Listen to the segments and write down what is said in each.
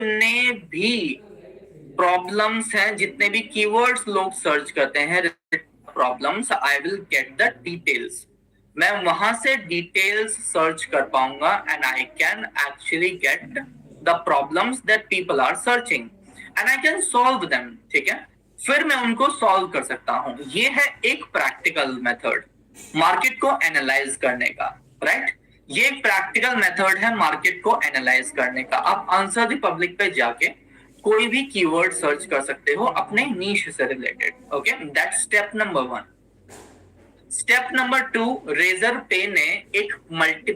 जितने भी प्रॉब्लम्स हैं, जितने भी कीवर्ड्स लोग सर्च करते हैं, problems, I will get the details. मैं वहां से डिटेल्स सर्च कर पाऊंगा and I can actually get the problems that people are searching and I can solve them. ठीक है, फिर मैं उनको सॉल्व कर सकता हूं। ये है एक प्रैक्टिकल मेथड मार्केट को एनालाइज करने का, राइट? ये एक प्रैक्टिकल मेथड है मार्केट को एनालाइज करने का। आप आंसर द पब्लिक पे जाके कोई भी कीवर्ड सर्च कर सकते हो अपने नीश से related. Okay, that's step number 1। Step number 2, Razorpay ने एक मल्टी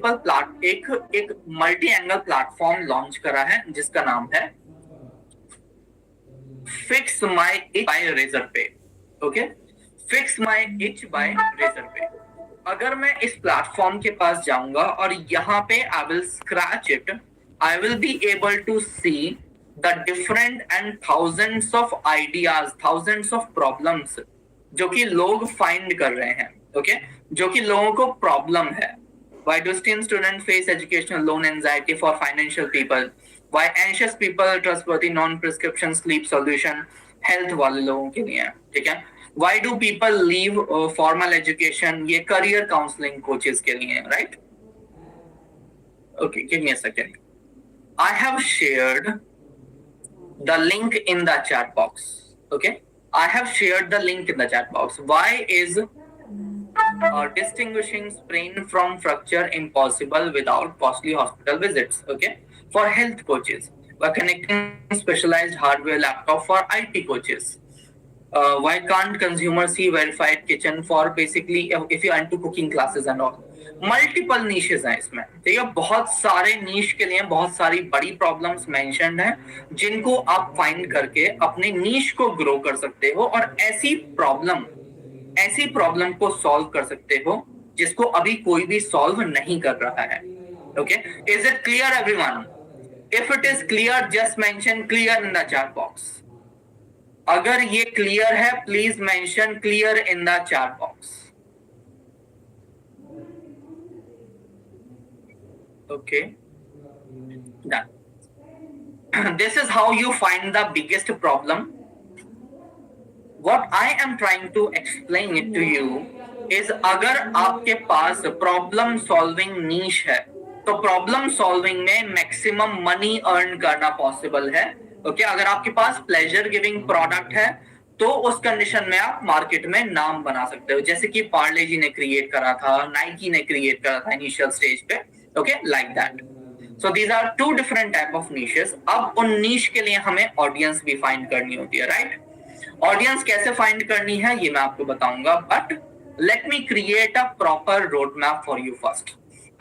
एंगल प्लेटफॉर्म लॉन्च करा है जिसका नाम है fix my itch by Razorpay. Okay, fix my itch by Razorpay. अगर मैं इस प्लेटफॉर्म के पास जाऊंगा और यहाँ पे I will scratch it, I will be able to see the different and thousands of ideas, thousands of problems जो कि लोग फाइंड कर रहे हैं। ओके, जो कि लोगों को प्रॉब्लम है। Why do STEM students face educational loan anxiety for financial people? Why anxious people trustworthy non-prescription sleep solution health वाले लोगों के लिए, ठीक है? Why do people leave formal education? ये career counseling coaches के लिए, right? Okay, give me a second. I have shared the link in the chat box. Okay, I have shared the link in the chat box. Why is distinguishing sprain from fracture impossible without costly hospital visits? Okay, for health coaches, we're connecting specialized hardware laptop for IT coaches. Why can't consumers see verified kitchen for basically if you are into cooking classes and all? Multiple niches हैं इसमें, ठीक है? बहुत सारे नीश के लिए बहुत सारी बड़ी प्रॉब्लम्स मेंशन्ड हैं जिनको आप फाइंड करके अपने नीश को ग्रो कर सकते हो और ऐसी प्रॉब्लम को सॉल्व कर सकते हो जिसको अभी कोई भी सॉल्व नहीं कर रहा है। Okay, is it clear everyone? If it is clear just mention clear in the chat box. अगर ये क्लियर है please mention clear in the chat box. Okay, done. This is how you find the biggest problem. What I am trying to explain it to you is अगर आपके पास problem solving नीश है तो problem solving में maximum money earn करना possible है। Okay, अगर आपके पास pleasure giving product है तो उस कंडीशन में आप मार्केट में नाम बना सकते हो, जैसे कि पार्ले जी ने क्रिएट करा था, नाइकी ने क्रिएट करा था इनिशियल स्टेज पे। Okay, like that. So these are two different type of niches. अब उन नीश के लिए हमें ऑडियंस भी फाइंड करनी होती है, राइट? ऑडियंस कैसे फाइंड करनी है ये मैं आपको बताऊंगा, but let me create a proper road map for you first.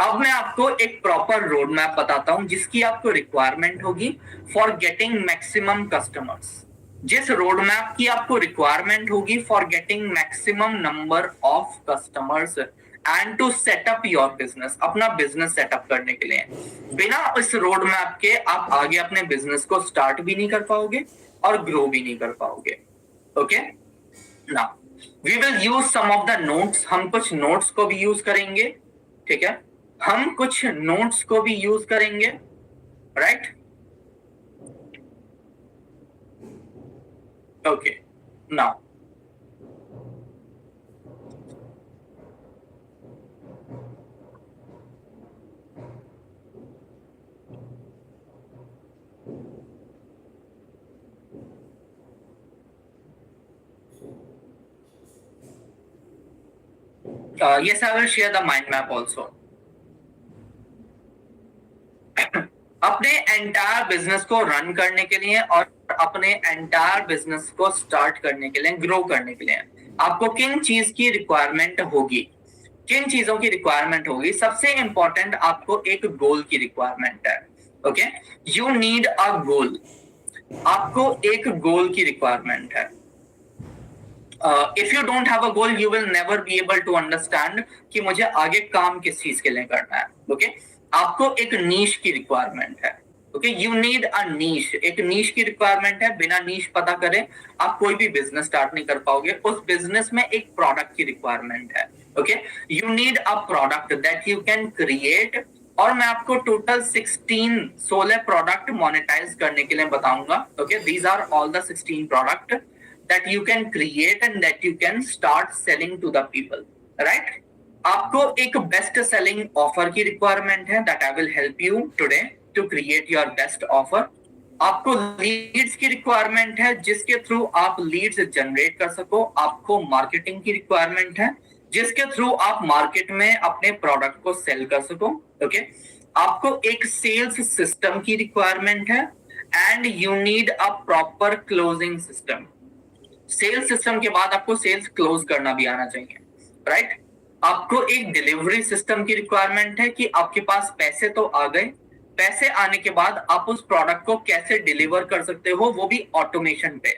अब मैं आपको एक प्रॉपर रोड मैप बताता हूं जिसकी आपको रिक्वायरमेंट होगी फॉर गेटिंग मैक्सिमम कस्टमर्स। जिस रोड मैप की आपको रिक्वायरमेंट होगी for getting maximum number of customers and to setup your business, अपना बिजनेस सेटअप करने के लिए। बिना इस रोड मैप के आप आगे अपने बिजनेस को स्टार्ट भी नहीं कर पाओगे और ग्रो भी नहीं कर पाओगे। Okay, now we will use some of the notes. हम कुछ नोट्स को भी यूज करेंगे, ठीक है? हम कुछ नोट्स को भी यूज करेंगे, right? Okay, now yes, I will share the mind map also. अपने एंटायर बिजनेस को रन करने के लिए और अपने एंटायर बिजनेस को स्टार्ट करने के लिए, ग्रो करने के लिए आपको किन चीज की रिक्वायरमेंट होगी? किन चीजों की रिक्वायरमेंट होगी? सबसे इंपॉर्टेंट आपको एक गोल की रिक्वायरमेंट है। Okay, you need a goal. आपको एक गोल की रिक्वायरमेंट है। If you don't have a goal you will never be able to understand कि मुझे आगे काम किस चीज के लिए करना है। ओके, आपको एक नीश की रिक्वायरमेंट है। ओके, यू नीड अ नीश। एक नीश की रिक्वायरमेंट है। बिना नीश पता करे आप कोई भी बिजनेस स्टार्ट नहीं कर पाओगे। उस बिजनेस में एक प्रोडक्ट की रिक्वायरमेंट है। Okay, you need a product that you can create और मैं आपको टोटल 16 प्रोडक्ट मोनेटाइज करने के लिए बताऊंगा। Okay, these are all the 16 product that you can create and that you can start selling to the people, right. आपको एक best selling offer की रिक्वायरमेंट है, that I will help you today to create your best offer. आपको leads की requirement है जिसके through आप leads generate कर सको। आपको मार्केटिंग की रिक्वायरमेंट है जिसके थ्रू आप मार्केट में अपने प्रोडक्ट को सेल कर सको। ओके, आपको एक सेल्स सिस्टम की रिक्वायरमेंट है and you need a proper closing system. Sales system के बाद आपको सेल्स क्लोज करना भी आना चाहिए, राइट। आपको एक डिलीवरी सिस्टम की रिक्वायरमेंट है कि आपके पास पैसे तो आ गए, पैसे आने के बाद आप उस प्रोडक्ट को कैसे डिलीवर कर सकते हो, वो भी ऑटोमेशन पे।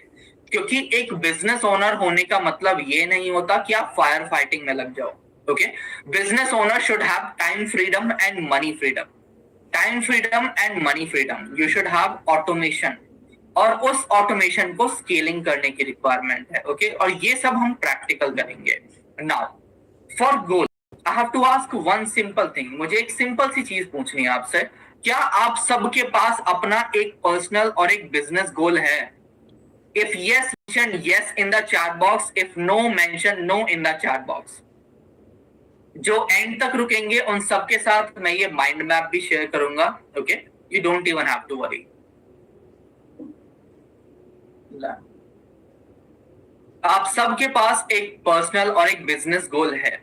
क्योंकि एक बिजनेस ओनर होने का मतलब ये नहीं होता कि आप फायर फाइटिंग में लग जाओ। Okay, business owner should have time freedom and money freedom. Time freedom and money freedom, you should have automation, और उस ऑटोमेशन को स्केलिंग करने की रिक्वायरमेंट है। ओके, और ये सब हम प्रैक्टिकल करेंगे। Now for goal I have to ask one simple thing. मुझे एक सिंपल सी चीज पूछनी है आपसे, क्या आप सबके पास अपना एक पर्सनल और एक बिजनेस गोल है? If yes, mention yes in the chat box, if no, mention no in the chat box. जो एंड तक रुकेंगे उन सबके साथ मैं ये माइंड मैप भी शेयर करूंगा। Okay, you don't even have to worry. आप सबके पास एक पर्सनल और एक बिजनेस गोल है।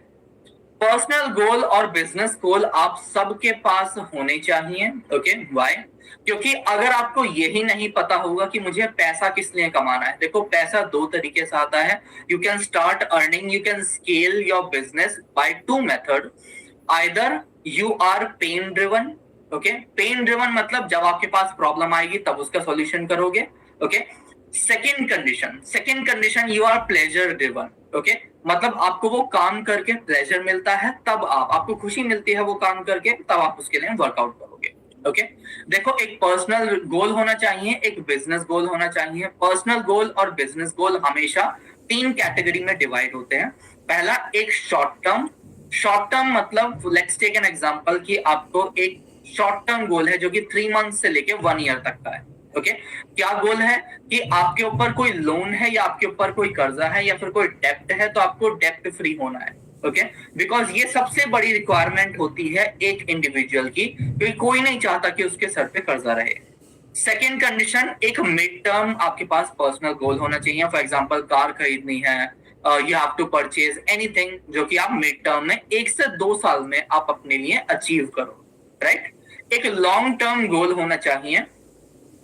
पर्सनल गोल और बिजनेस गोल आप सबके पास होने चाहिए। Okay, why? क्योंकि अगर आपको यही नहीं पता होगा कि मुझे पैसा किस लिए कमाना है। देखो, पैसा दो तरीके से आता है। You can start earning, you can scale your business by two method. Either you are pain driven. Okay, pain driven मतलब जब आपके पास प्रॉब्लम आएगी तब उसका सॉल्यूशन करोगे। Okay, second condition you are pleasure driven. Okay, मतलब आपको वो काम करके प्लेजर मिलता है, तब आपको खुशी मिलती है वो काम करके, तब आप उसके लिए वर्कआउट करोगे। ओके, देखो, एक पर्सनल गोल होना चाहिए, एक बिजनेस गोल होना चाहिए। पर्सनल गोल और बिजनेस गोल हमेशा 3 कैटेगरी में डिवाइड होते हैं। पहला, एक शॉर्ट टर्म मतलब लेट्स टेक एन एग्जांपल कि आपको एक शॉर्ट टर्म गोल है जो कि 3 मंथ से लेके 1 ईयर तक का है। ओके, क्या गोल है कि आपके ऊपर कोई लोन है या आपके ऊपर कोई कर्जा है या फिर कोई डेप्ट है, तो आपको डेप्ट फ्री होना है। ओके, बिकॉज ये सबसे बड़ी रिक्वायरमेंट होती है एक इंडिविजुअल की, क्योंकि कोई नहीं चाहता कि उसके सर पे कर्जा रहे। सेकेंड कंडीशन, एक मिड टर्म आपके पास पर्सनल गोल होना चाहिए। फॉर एग्जांपल, कार खरीदनी है, you have to purchase anything, जो कि आप मिड टर्म में 1 से 2 साल में आप अपने लिए अचीव करो, राइट। एक लॉन्ग टर्म गोल होना चाहिए।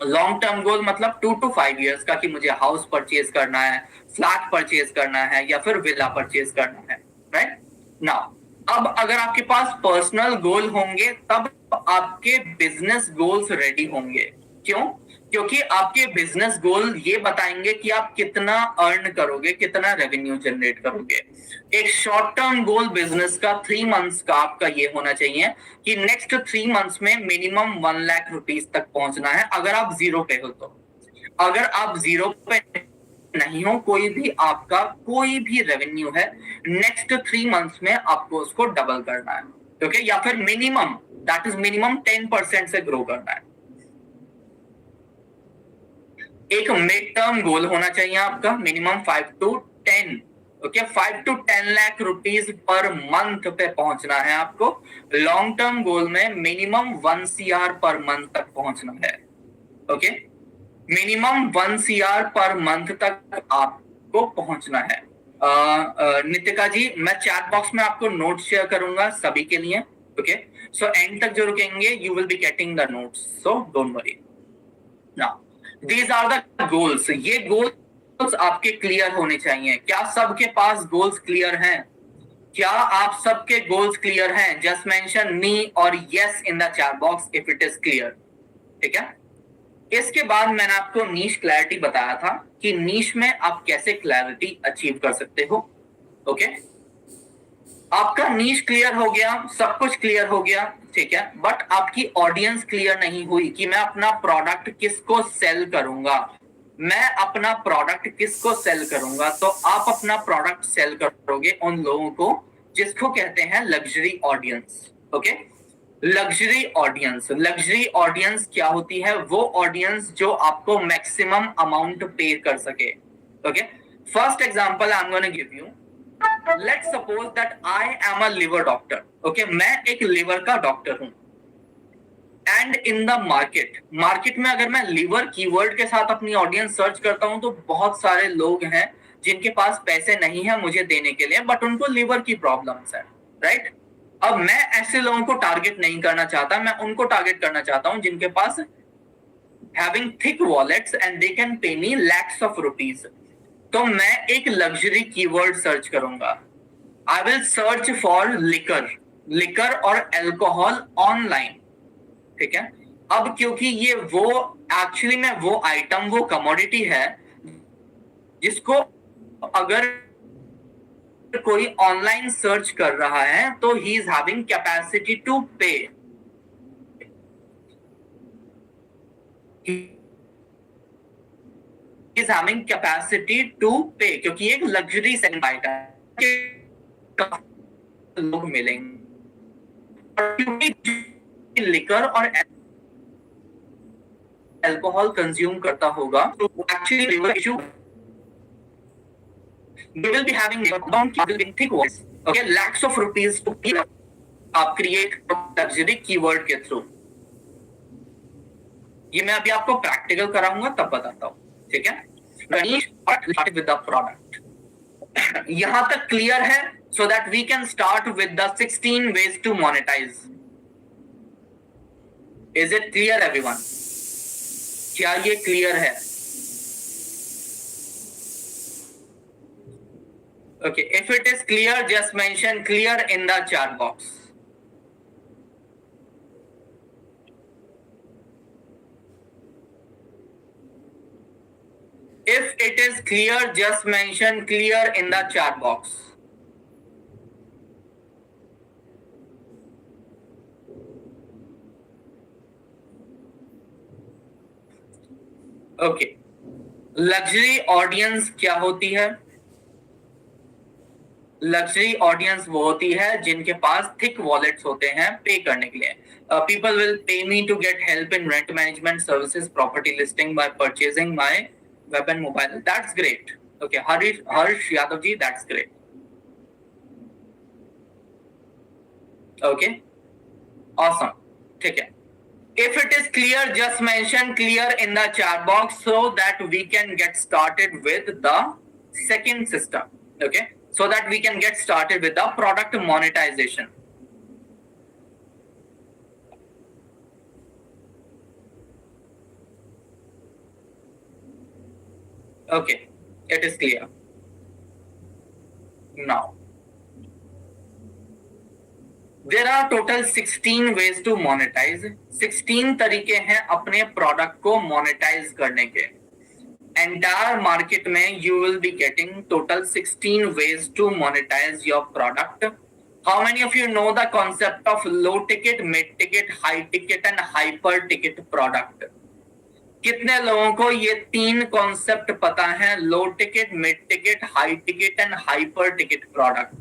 लॉन्ग टर्म गोल मतलब 2 to 5 इयर्स का, कि मुझे हाउस परचेज करना है, फ्लैट परचेज करना है या फिर विला परचेज करना है, राइट। नाउ अब अगर आपके पास पर्सनल गोल होंगे तब आपके बिजनेस गोल्स रेडी होंगे। क्यों? क्योंकि आपके बिजनेस गोल ये बताएंगे कि आप कितना अर्न करोगे, कितना रेवेन्यू जनरेट करोगे। एक शॉर्ट टर्म गोल बिजनेस का 3 मंथ्स का आपका ये होना चाहिए कि नेक्स्ट 3 मंथ्स में मिनिमम 1 लाख रुपीस तक पहुंचना है, अगर आप जीरो पे हो तो। अगर आप जीरो पे नहीं हो, कोई भी रेवेन्यू है, नेक्स्ट 3 मंथ्स में आपको उसको डबल करना है। ओके, या फिर मिनिमम, दैट इज मिनिमम 10% से ग्रो करना है। एक मिड टर्म गोल होना चाहिए आपका, minimum 5 to 10। Okay, 5 to 10 lakh rupees per month पे पहुंचना है आपको। लॉन्ग टर्म गोल में मिनिमम 1 CR पर मंथ तक पहुंचना है। Okay, minimum 1 CR per month तक आपको पहुंचना है। नितिका जी, मैं चैट बॉक्स में आपको नोट्स शेयर करूंगा सभी के लिए। ओके, सो एंड तक जो रुकेंगे you will be getting the notes, so don't worry. Now these are the goals. ये गोल्स आपके क्लियर होने चाहिए। क्या सबके पास गोल्स क्लियर हैं? क्या आप सबके गोल्स क्लियर हैं? जस्ट मेंशन मी और yes in the chat box if it is clear. ठीक है, इसके बाद मैंने आपको नीश क्लैरिटी बताया था कि नीश में आप कैसे क्लैरिटी अचीव कर सकते हो। ओके, आपका नीश क्लियर हो गया, सब कुछ क्लियर हो गया, ठीक है, बट आपकी ऑडियंस क्लियर नहीं हुई कि मैं अपना प्रोडक्ट किसको सेल करूंगा। मैं अपना प्रोडक्ट किसको सेल करूंगा? तो आप अपना प्रोडक्ट सेल करोगे उन लोगों को जिसको कहते हैं luxury audience. Okay, luxury audience क्या होती है? वो ऑडियंस जो आपको मैक्सिमम अमाउंट पे कर सके। Okay, first example I am gonna give you. Let's suppose that I am a liver doctor. Okay, मैं एक लिवर का डॉक्टर हूं एंड इन द मार्केट में अगर मैं लिवर कीवर्ड के साथ अपनी ऑडियंस सर्च करता हूं तो बहुत सारे लोग हैं जिनके पास पैसे नहीं है मुझे देने के लिए, बट उनको लिवर की प्रॉब्लम्स है, राइट? अब मैं ऐसे लोगों को टारगेट नहीं करना चाहता, मैं उनको टारगेट करना चाहता हूं जिनके पास having thick wallets and they can pay me lakhs of rupees. तो मैं एक लग्जरी कीवर्ड सर्च करूंगा। I will search for liquor और अल्कोहल ऑनलाइन। ठीक है, अब क्योंकि ये वो एक्चुअली में वो आइटम, वो कमोडिटी है जिसको अगर कोई ऑनलाइन सर्च कर रहा है तो he is having capacity to pay, is having capacity to pay, क्योंकि एक लग्जरी सेगमेंट आइटम है, लोग मिलेंगे। लिकर और अल्कोहल कंज्यूम करता होगा तो actually liver issue, they will be having thick walls, okay, lakhs of rupees to create luxury keyword के थ्रू। ये मैं अभी आपको प्रैक्टिकल कराऊंगा तब बताता हूँ, ठीक है? Start with the product। यहां तक क्लियर है? so that we can start with the 16 ways to monetize। is it clear everyone? क्या ये क्लियर है? Okay, if it is clear, just mention clear in the chat box। If it is clear, just mention clear in the chat box। Okay, luxury audience क्या होती है? Luxury audience वो होती है जिनके पास थिक वॉलेट्स होते हैं पे करने के लिए। People will pay me to get help in rent management services, property listing by purchasing my weapon mobile. That's great. Okay, Harsh Yadav ji, that's great. Okay, awesome, ठीक है। If it is clear, just mention clear in the chat box so that we can get started with the second system. Okay, so that we can get started with the product monetization। Okay, it is clear now। There are total 16 ways to monetize। 16 तरीके हैं अपने product को monetise करने के। Entire market में you will be getting total 16 ways to monetize your product। How many of you know the concept of low ticket, mid ticket, high ticket and hyper ticket product? कितने लोगों को ये तीन concept पता है? Low ticket, mid ticket, high ticket and hyper ticket product.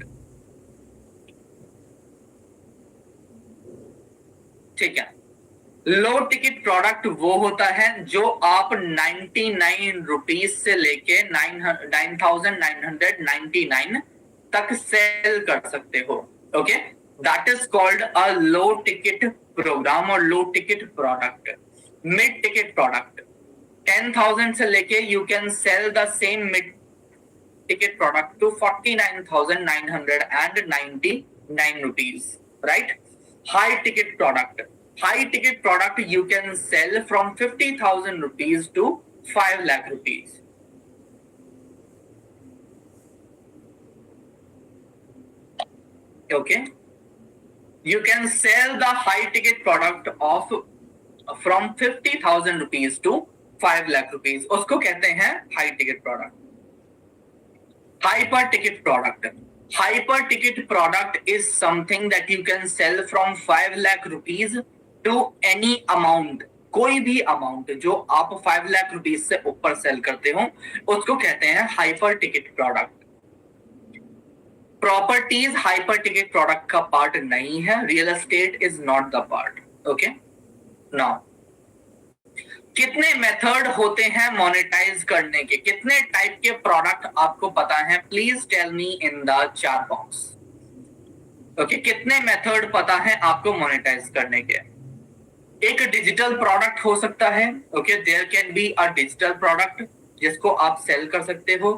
ठीक है, low ticket product वो होता है जो आप 99 रुपीज से लेके 9,999 तक सेल कर सकते हो। Okay, that is called a low ticket program और low ticket product. Mid ticket product 10,000 से लेके you can sell the same mid ticket product to 49,999 rupees, right? High ticket product, you can sell from 50,000 rupees to 5 lakh rupees। Okay, you can sell the high ticket product of from 50,000 rupees to 5 lakh rupees, उसको कहते हैं high ticket product. Hyper ticket product, hyper ticket product is something that you can sell from 5 lakh rupees to any amount। कोई भी amount जो आप 5 lakh rupees से ऊपर cell करते हो उसको कहते हैं hyper ticket product. Properties hyper ticket product का पार्ट नहीं है, real estate is not the part. Okay, now कितने मेथड होते हैं मोनेटाइज करने के, कितने टाइप के प्रोडक्ट आपको पता है? Please tell me in the chat box. Okay, कितने मेथड पता है आपको मोनेटाइज करने के? एक डिजिटल प्रोडक्ट हो सकता है। Okay, there can be a digital product जिसको आप सेल कर सकते हो।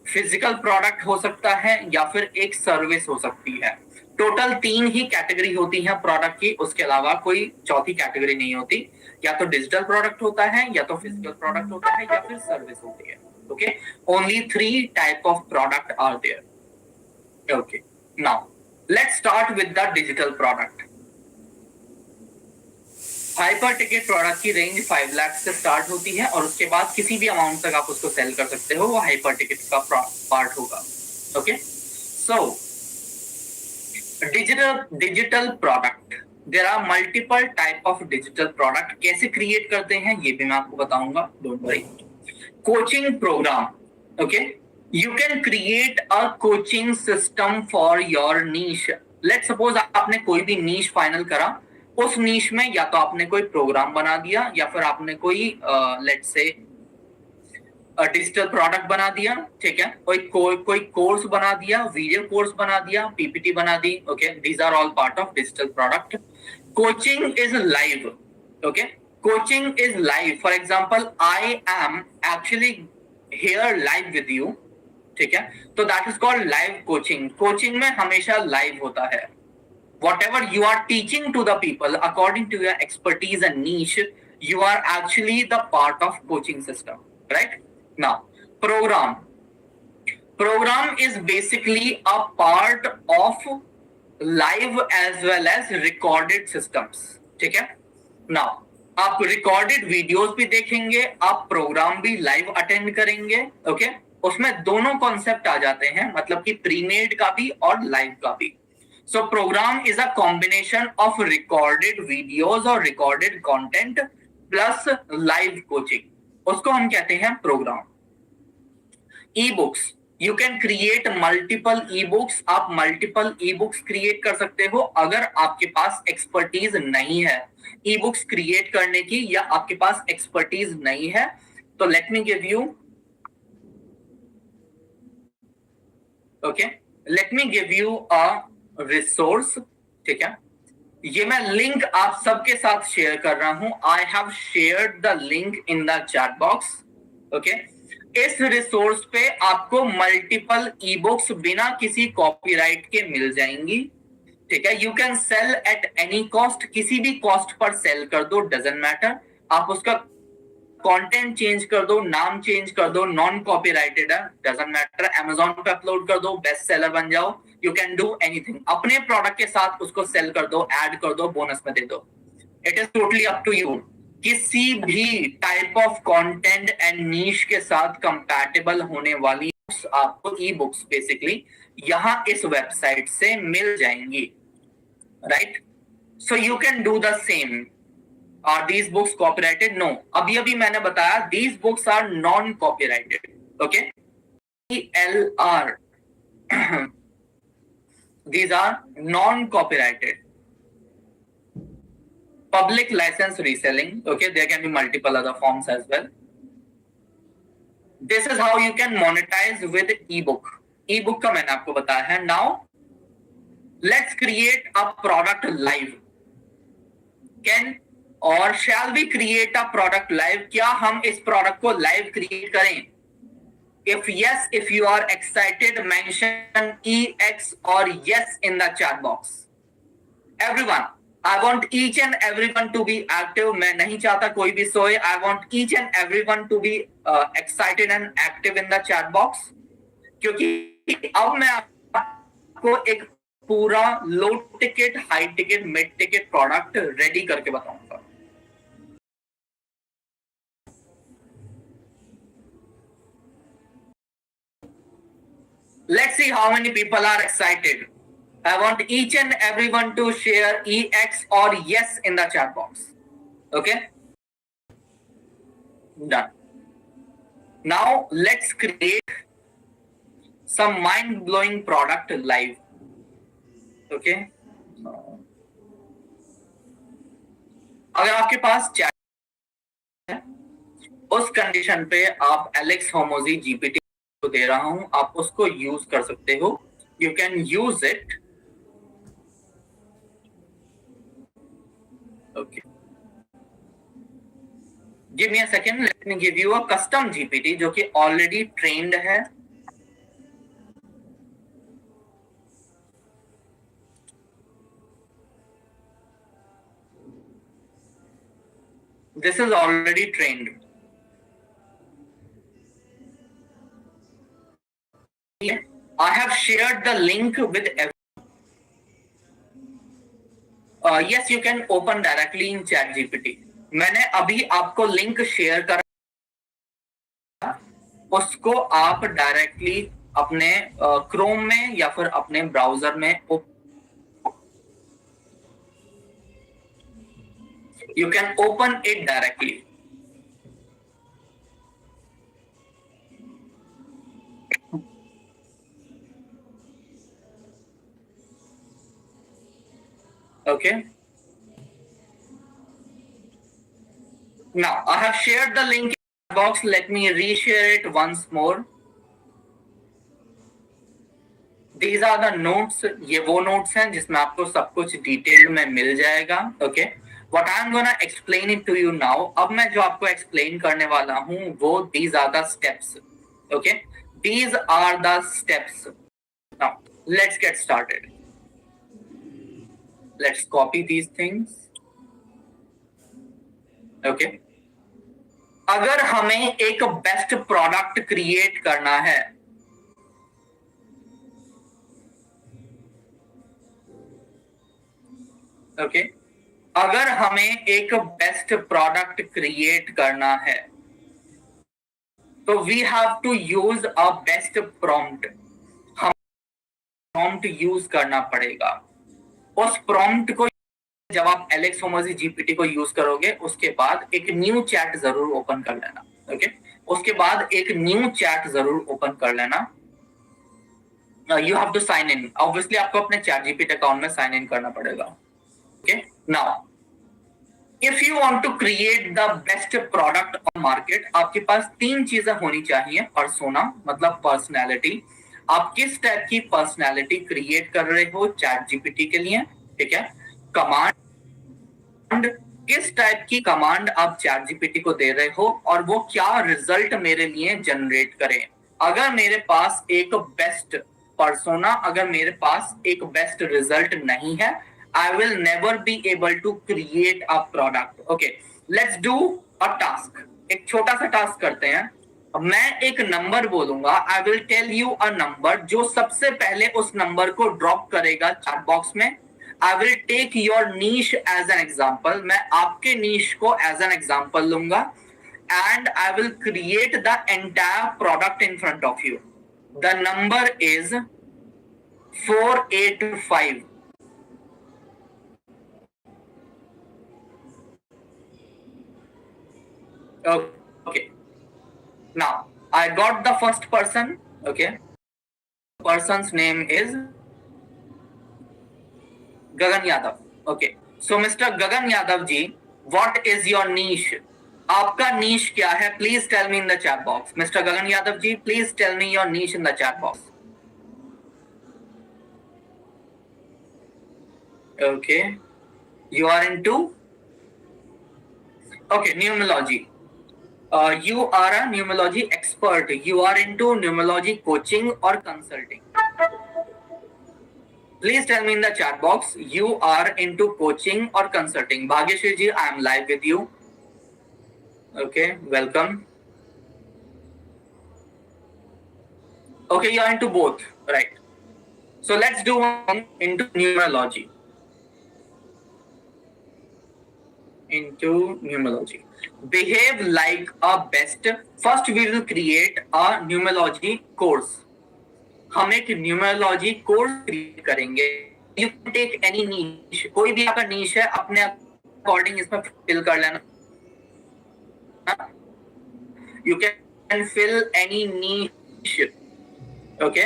फिजिकल प्रोडक्ट हो सकता है या फिर एक सर्विस हो सकती है। टोटल 3 ही कैटेगरी होती है प्रोडक्ट की, उसके अलावा कोई चौथी कैटेगरी नहीं होती। या तो डिजिटल प्रोडक्ट होता है, या तो फिजिकल प्रोडक्ट होता है, या फिर सर्विस होती है। Okay, only 3 type of product are there. Okay, now let's start with the digital product. Hyper ticket product की रेंज 5 लाख से स्टार्ट होती है और उसके बाद किसी भी अमाउंट तक आप उसको सेल कर सकते हो, वो हाइपर टिकट का पार्ट होगा। Okay, so digital product, there are multiple type of digital product. कैसे क्रिएट करते हैं ये भी मैं आपको बताऊंगा, don't worry. Coaching program, okay, you can create a coaching system for your niche. Let's suppose आपने कोई भी नीश फाइनल करा, उस नीश में या तो आपने कोई प्रोग्राम बना दिया या फिर आपने कोई लेट्स से डिजिटल प्रोडक्ट बना दिया, ठीक है, कोई कोर्स बना दिया, वीडियो कोर्स बना दिया, पीपीटी बना दी। Okay, these are all part of digital product. Coaching is live. Okay, coaching is live. For example I am actually here live with you, ठीक है, तो that is called live coaching. Coaching में हमेशा live होता है। whatever you are teaching to the people according to your expertise and niche, you are actually the part of coaching system, right? Now program is basically a part of live as well as recorded systems, ठीक है। now आप recorded videos भी देखेंगे, आप programme भी live attend करेंगे। Okay, उसमें दोनों कॉन्सेप्ट आ जाते हैं, मतलब कि प्रीमेड का भी और लाइव का भी। So program is a combination of recorded videos or recorded content plus live coaching, उसको हम कहते हैं program. Ebooks, you can create multiple ebooks. आप मल्टीपल ई-बुक्स क्रिएट कर सकते हो अगर आपके पास एक्सपर्टीज नहीं है ई-बुक्स क्रिएट करने की, या आपके पास एक्सपर्टीज नहीं है। तो late me give you, okay, late me give you a resource, ठीक है। ये मैं लिंक आप सबके साथ शेयर कर रहा हूं। I have shared the link in the chat box. Okay, इस रिसोर्स पे आपको मल्टीपल ई बुक्स बिना किसी कॉपीराइट के मिल जाएंगी, ठीक है। You can cell at any cost, किसी भी कॉस्ट पर सेल कर दो, डजंट मैटर। आप उसका कंटेंट चेंज कर दो, नाम चेंज कर दो, नॉन कॉपीराइटेड है, डजंट मैटर। अमेज़न पे अपलोड कर दो, बेस्ट सेलर बन जाओ, यू कैन डू एनीथिंग। अपने प्रोडक्ट के साथ उसको सेल कर दो, ऐड कर दो, बोनस में दे दो। It is totally up to you. किसी भी type of content and niche के साथ कंपैटिबल होने वाली आपको ई बुक्स बेसिकली यहां इस वेबसाइट से मिल जाएंगी, right? So you can do the same. Are these books copyrighted? No. अभी मैंने बताया these books are non-copyrighted. Okay? ELR. These are non-copyrighted. Public license reselling. Okay, there can be multiple other forms as well. This is how you can monetize with ebook. Ebook का मैंने आपको बताया है. Now, let's create a product live. Can और shall we create a product live? क्या हम इस product को लाइव क्रिएट करें? If yes, if you are excited, mention EX or yes in the chat box. Everyone, I want each and everyone to be active. मैं नहीं चाहता कोई भी सोए. I want each and everyone to be excited and active in the chat box. क्योंकि अब मैं आपको एक पूरा low ticket, high ticket, mid ticket product ready करके बताऊंगा। Let's see how many people are excited. I want each and everyone to share EX or yes in the chat box. Okay? Done. Now let's create some mind blowing product live. Okay, अगर आपके पास chat है, उस condition पे आप एलेक्स होमोजी GPT को दे रहा हूं, आप उसको यूज कर सकते हो. You can use it. Okay, give me a second, late me give you a custom GPT जो कि ऑलरेडी ट्रेन्ड है. This is already trained. I have shared the link with everyone. Yes, you can open directly in ChatGPT. मैंने अभी आपको link share करा, उसको आप directly अपने क्रोम में या फिर अपने ब्राउजर में you can open it directly. Okay, now I have shared the link in the box. Let me reshare it once more. These are the notes. ये वो notes हैं जिसमें आपको सब कुछ डिटेल में मिल जाएगा. Okay, what I am gonna explain it to you now. अब मैं जो आपको explain करने वाला हूँ वो these are the steps. Okay, these are the steps. Now let's get started. Let's copy these things. Okay, अगर हमें एक बेस्ट प्रोडक्ट क्रिएट करना है, ओके, अगर हमें एक बेस्ट प्रोडक्ट क्रिएट करना है तो we have to use a best prompt. हम प्रॉम्प्ट यूज करना पड़ेगा. उस प्रॉम्प्ट को जब आप एलेक्स होमोजी जीपीटी को यूज करोगे उसके बाद एक न्यू चैट जरूर ओपन कर लेना. ओके, उसके बाद एक न्यू चैट जरूर ओपन कर लेना. You have to sign in. Obviously आपको अपने चैट जीपीटी अकाउंट में साइन इन करना पड़ेगा. Okay, now if you want to create the best product on market, आपके पास तीन चीजें होनी चाहिए. पर्सोना मतलब पर्सनैलिटी. आप किस टाइप की पर्सनैलिटी क्रिएट कर रहे हो चैट जीपीटी के लिए. ठीक है, कमांड, किस टाइप की कमांड आप चैट जीपीटी को दे रहे हो और वो क्या रिजल्ट मेरे लिए जनरेट करे. अगर मेरे पास एक बेस्ट पर्सोना, अगर मेरे पास एक बेस्ट रिजल्ट नहीं है, I will never be able to create a product. Okay, let's do a task. एक छोटा सा टास्क करते हैं. मैं एक नंबर बोलूंगा. I will tell you a number. जो सबसे पहले उस नंबर को ड्रॉप करेगा चैट बॉक्स में, I will take your niche as an example. मैं आपके niche को as an example लूंगा and I will create the entire product in front of you. The number is 485. Okay, now I got the first person. Okay, person's name is Gagan Yadav. Okay, so Mr. Gagan Yadav ji, what is your niche? आपका niche क्या है? Please tell me in the chat box. Mr. Gagan Yadav ji, please tell me your niche in the chat box. Okay, you are into numerology. You are a numerology expert. You are into numerology coaching or consulting. Please tell me in the chat box, you are into coaching or consulting. Bhagyashri ji, I am live with you. Okay, welcome. Okay, you are into both, right? So let's do one into numerology. Into numerology. Behave like a best. First, we will create a numerology course. हम एक numerology course create करेंगे. You can take any नीश. कोई भी आपका नीश है अपने according इसमें fill कर लेना. You can fill any niche. Okay,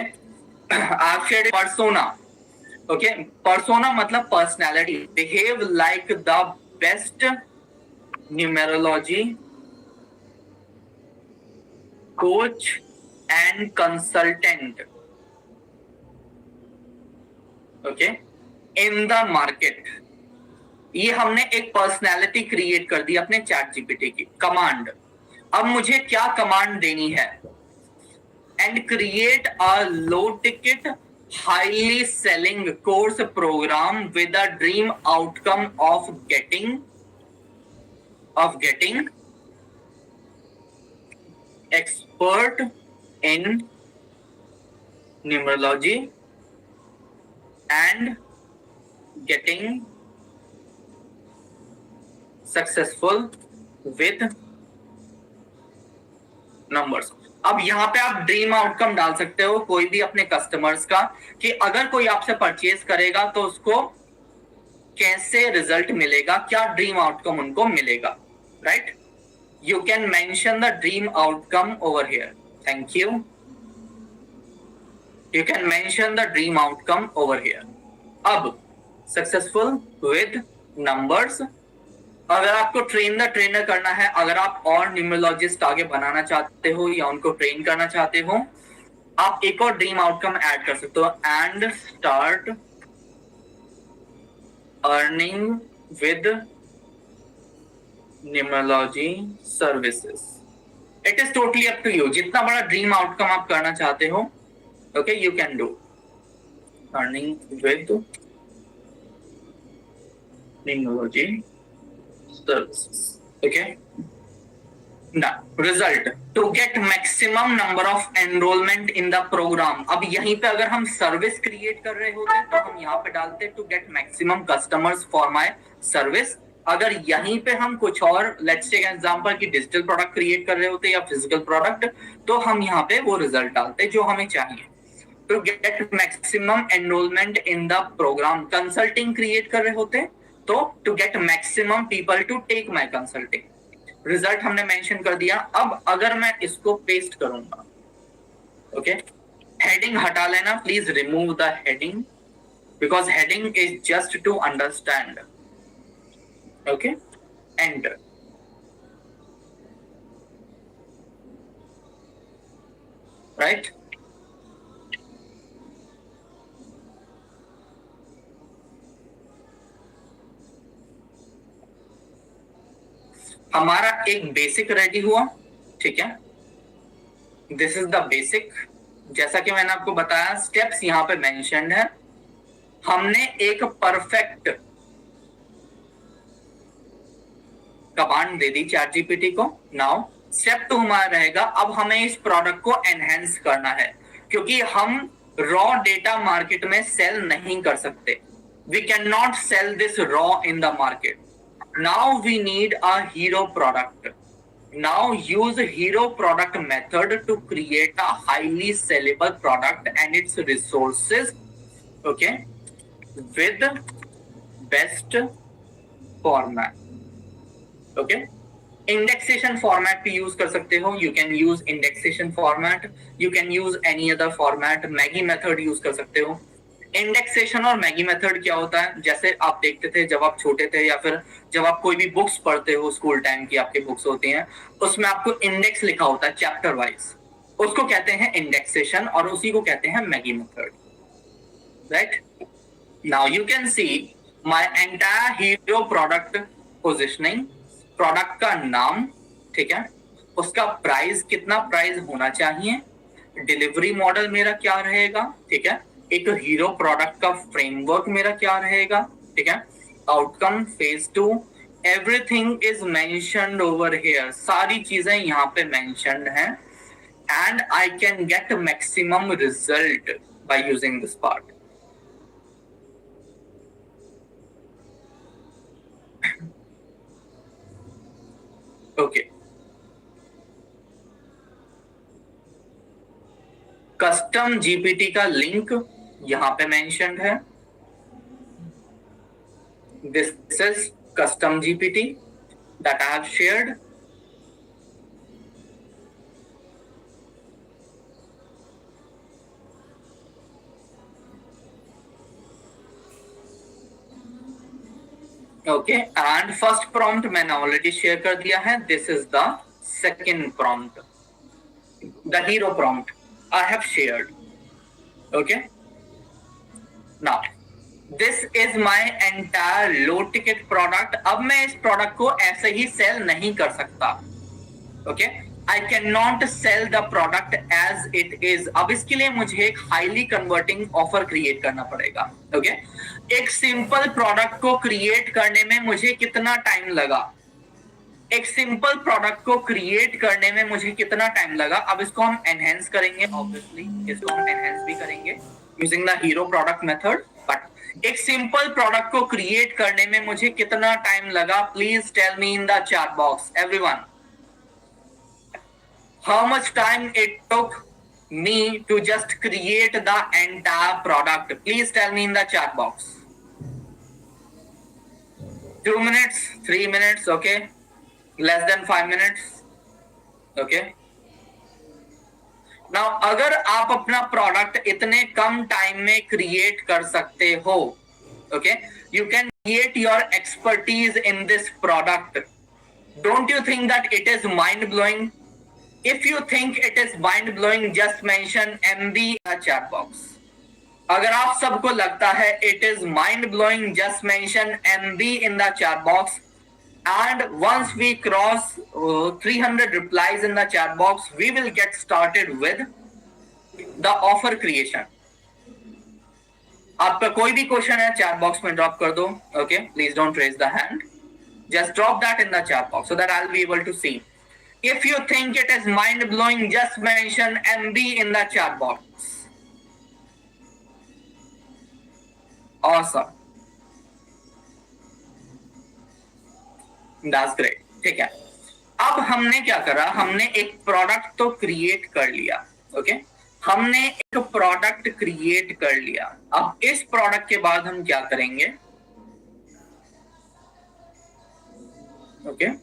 I've shared persona. Okay, persona मतलब personality. Behave like the best numerology coach and consultant. Okay, in the market. ये हमने एक पर्सनैलिटी क्रिएट कर दी अपने चैट जीपीटी की कमांड. अब मुझे क्या कमांड देनी है? And create a low ticket highly selling course program with a dream outcome of getting expert in numerology and getting successful with numbers. अब यहाँ पे आप ड्रीम आउटकम डाल सकते हो कोई भी अपने कस्टमर्स का, कि अगर कोई आपसे परचेज करेगा तो उसको कैसे रिजल्ट मिलेगा, क्या ड्रीम आउटकम उनको मिलेगा, right? You can mention the dream outcome over here. Thank you. You can mention the dream outcome over here. अब successful with numbers. अगर आपको ट्रेन द ट्रेनर करना है, अगर आप और न्यूमरोलॉजिस्ट आगे बनाना चाहते हो या उनको ट्रेन करना चाहते हो, आप एक और ड्रीम आउटकम ऐड कर सकते हो. And start earning with numerology services. It is totally up to you. जितना बड़ा ड्रीम आउटकम आप करना चाहते हो, okay, you can do earning with numerology services. Okay, now result to get maximum number of enrollment in the program. अब यहीं पे अगर हम सर्विस क्रिएट कर रहे होते तो हम यहाँ पे डालते to get maximum customers for my service. अगर यहीं पे हम कुछ और लेट्स टेक एग्जांपल कि डिजिटल प्रोडक्ट क्रिएट कर रहे होते या फिजिकल प्रोडक्ट, तो हम यहाँ पे वो रिजल्ट डालते जो हमें चाहिए. To get maximum enrolment in the program. Consulting create कर रहे होते तो to get maximum people to take my consulting. Result हमने मेंशन कर दिया. अब अगर मैं इसको पेस्ट करूंगा, ओके, हेडिंग हटा लेना please, remove the heading because heading is just to understand. Okay, enter. Right, हमारा एक बेसिक रेडी हुआ. ठीक है, दिस इज द बेसिक. जैसा कि मैंने आपको बताया, स्टेप्स यहाँ पे मेंशन्ड है. हमने एक perfect command they the chat GPT को. नाउ स्टेप 2 हमारा रहेगा, अब हमें इस प्रोडक्ट को एनहेंस करना है, क्योंकि हम रॉ डेटा मार्केट में सेल नहीं कर सकते. We can not sell this raw in the market. Now we need a hero product. Now use hero product method to create a highly sellable product and its resources, okay, with best format. Okay, indexation format भी use कर सकते हो. You can use indexation format. You can use any other format. Maggie method use कर सकते हो. Indexation और Maggi method क्या होता है? जैसे आप देखते थे जब आप छोटे थे, या फिर जब आप कोई भी बुक्स पढ़ते हो, स्कूल टाइम की आपकी बुक्स होती हैं, उसमें आपको इंडेक्स लिखा होता है चैप्टर वाइज. उसको कहते हैं इंडेक्सेशन और उसी को कहते हैं Maggi method. Right, now you can see my entire hero product positioning. Product का नाम, ठीक है, उसका प्राइस, कितना प्राइस होना चाहिए, डिलीवरी मॉडल मेरा क्या रहेगा, ठीक है, एक हीरो प्रोडक्ट का फ्रेमवर्क मेरा क्या रहेगा, ठीक है, outcome, phase 2, everything is mentioned over here. सारी चीजें यहाँ पे मेंशन्ड हैं. And I can get maximum result by using this part. Okay, custom GPT का लिंक यहां पे मेंशन्ड है. This is custom GPT that I have shared. Okay and first prompt मैंने ऑलरेडी शेयर कर दिया है. This is the second prompt, the hero prompt I have shared. Okay now this is my entire low ticket product. अब मैं इस product को ऐसे ही cell नहीं कर सकता. Okay I can not sell the product as it is. अब इसके लिए मुझे एक हाईली कन्वर्टिंग ऑफर क्रिएट करना पड़ेगा. ओके एक सिंपल प्रोडक्ट को क्रिएट करने में मुझे कितना टाइम लगा, एक सिंपल प्रोडक्ट को क्रिएट करने में मुझे कितना टाइम लगा. अब इसको हम एनहेंस करेंगे, ऑब्वियसली इसको हम एनहेंस भी करेंगे using the hero product method. But एक सिंपल प्रोडक्ट को क्रिएट करने में मुझे कितना टाइम लगा, please tell me in the chat box everyone. How much time it took me to just create the entire product? Please tell me in the chat box. 2 minutes, 3 minutes, okay? Less than 5 minutes, okay? Now, अगर आप अपना product इतने कम time में create कर सकते हो, okay? You can create your expertise in this product. Don't you think that it is mind blowing? If you think it is mind blowing, just mention MB in the chat box. अगर आप सबको लगता है it is mind blowing, just mention MB in the chat box. And once we cross 300 replies in the chat box, we will get started with the offer creation. आपका कोई भी question है chat box में drop कर दो. Okay, please don't raise the hand. Just drop that in the chat box so that I'll be able to see. If you think it is mind-blowing, just mention MB in the chat box. Awesome. That's great. ठीक है. अब हमने क्या करा, हमने एक product तो create कर लिया. ओके हमने एक प्रोडक्ट क्रिएट कर लिया. अब इस प्रोडक्ट के बाद हम क्या करेंगे. Okay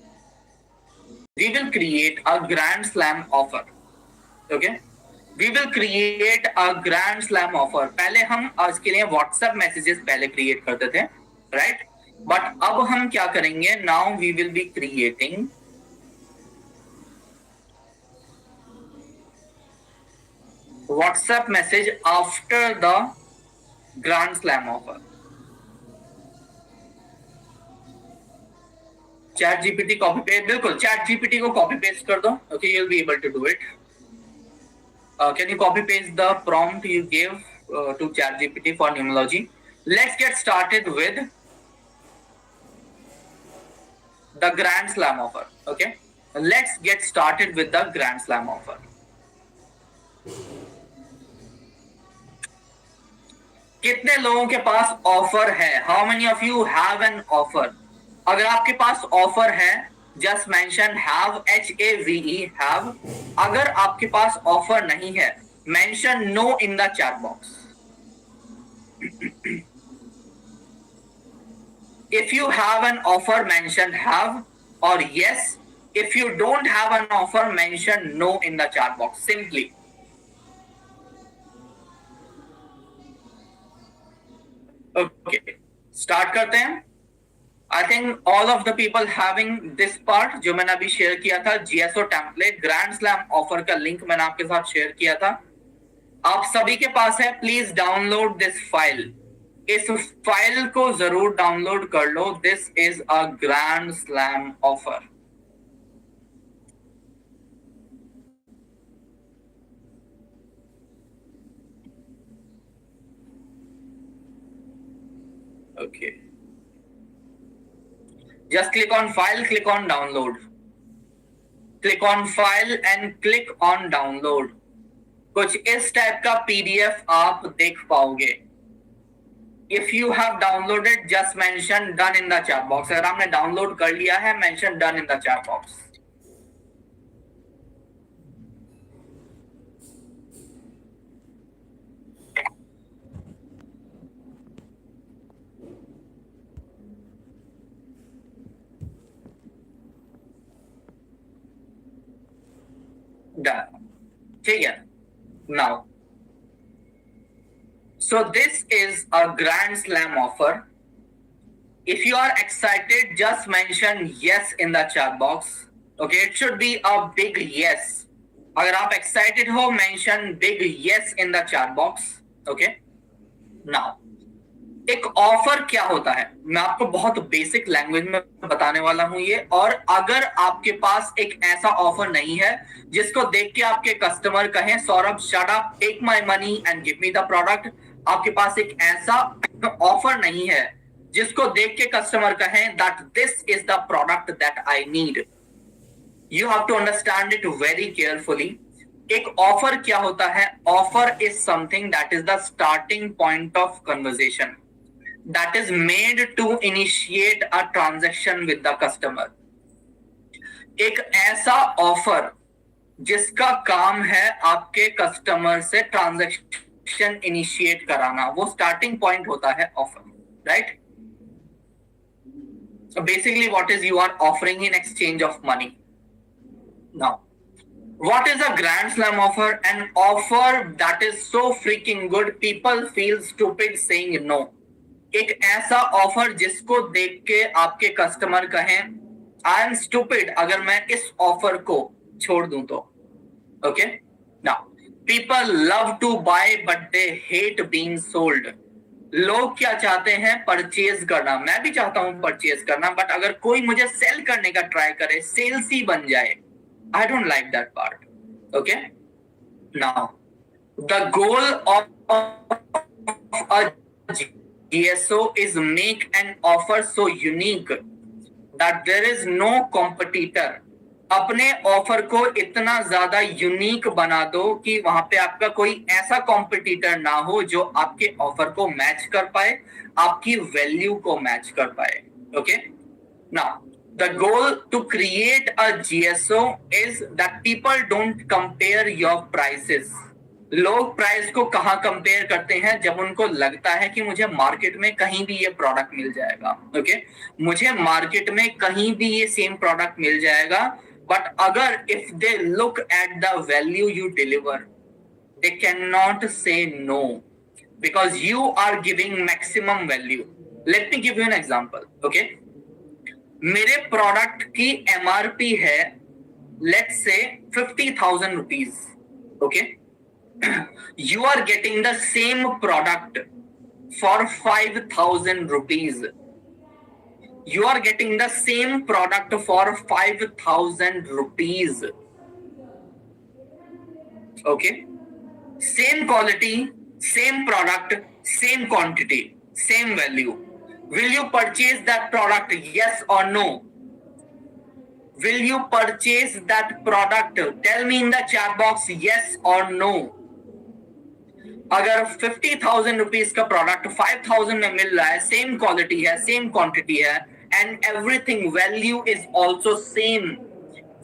we will create a grand slam offer. Okay, we will create a grand slam offer. पहले हम आज के लिए व्हाट्सएप मैसेजेस पहले क्रिएट करते थे, राइट? बट अब हम क्या करेंगे, now we will be creating WhatsApp message after the grand slam offer. Chat GPT copy paste, बिल्कुल चैट जीपीटी को कॉपी पेस्ट कर दो. Okay you will be able to do it. Can you copy paste the prompt you give to chat GPT for numerology. Let's get started with the grand slam offer. Okay let's get started with the grand slam offer. कितने लोगों के पास offer है? How many of you have an offer? अगर आपके पास offer है just mention have, HAVE have. अगर आपके पास ऑफर नहीं है mention no in the chat box. If you have an offer mention have और yes. If you don't have an offer mention no in the chat box simply. Okay start करते हैं. I think all of the people having this part जो मैंने अभी share किया था, GSO template grand slam offer का link मैंने आपके साथ शेयर किया था. आप सभी के पास है. Please download this file. इस फाइल को जरूर डाउनलोड कर लो. This is a grand slam offer. Okay just click on file, click on download. Click on file and click on download. कुछ इस टाइप का PDF आप देख पाओगे. If you have downloaded, just mention done in the chat box. अगर आपने download कर लिया है mention done in the chat box. Done. ठीक है. Now, so this is a grand slam offer. If you are excited, just mention yes in the chat box. Okay, it should be a big yes. अगर आप excited हो, mention big yes in the chat box. Okay. Now, एक offer क्या होता है, मैं आपको बहुत बेसिक लैंग्वेज में बताने वाला हूं ये। और अगर आपके पास एक ऐसा ऑफर नहीं है जिसको देख के आपके कस्टमर कहें Saurabh shut up, take my money and give me the product, आपके पास एक ऐसा ऑफर नहीं है जिसको देख के कस्टमर कहें that this is the product that I need, you have to understand it very carefully. एक ऑफर क्या होता है? Offer is something that is the starting point of conversation that is made to initiate a transaction with the customer. एक ऐसा offer जिसका काम है आपके कस्टमर से ट्रांजैक्शन इनिशिएट कराना, वो स्टार्टिंग पॉइंट होता है offer, right? So basically what is you are offering in exchange of money. Now, what is a grand slam offer? An offer that is so freaking good people feel stupid saying no. एक ऐसा offer जिसको देख के आपके customer कहें I am stupid अगर मैं इस ऑफर को छोड़ दूं तो। Okay, now people love to buy but they hate being sold. लोग क्या चाहते हैं? परचेज करना। मैं भी चाहता हूं परचेज करना, बट अगर कोई मुझे सेल करने का ट्राई करे, सेल्सी बन जाए, I don't like that part. Okay, now the goal of a GSO is make an offer so unique that there is no competitor. अपने ऑफर को इतना ज्यादा यूनिक बना दो कि वहां पे आपका कोई ऐसा कॉम्पिटिटर ना हो जो आपके ऑफर को मैच कर पाए, आपकी वैल्यू को मैच कर पाए। Okay, now the goal to create a GSO is that people don't compare your prices. लोग प्राइस को कहां कंपेयर करते हैं? जब उनको लगता है कि मुझे मार्केट में कहीं भी ये प्रोडक्ट मिल जाएगा। ओके, मुझे मार्केट में कहीं भी ये सेम प्रोडक्ट मिल जाएगा, बट अगर if they look at the value you deliver, they can not say no because you are giving maximum value. Let me give you an example. Okay, मेरे product की MRP है let's say 50,000 rupees. Okay, you are getting the same product for 5,000 rupees. You are getting the same product for 5,000 rupees. Okay, same quality, same product, same quantity, same value. Will you purchase that product? Yes or no? Will you purchase that product? Tell me in the chat box yes or no. अगर 50,000 rupees का product 5,000 में मिल रहा है, same quality है, same quantity है, and everything value is also same,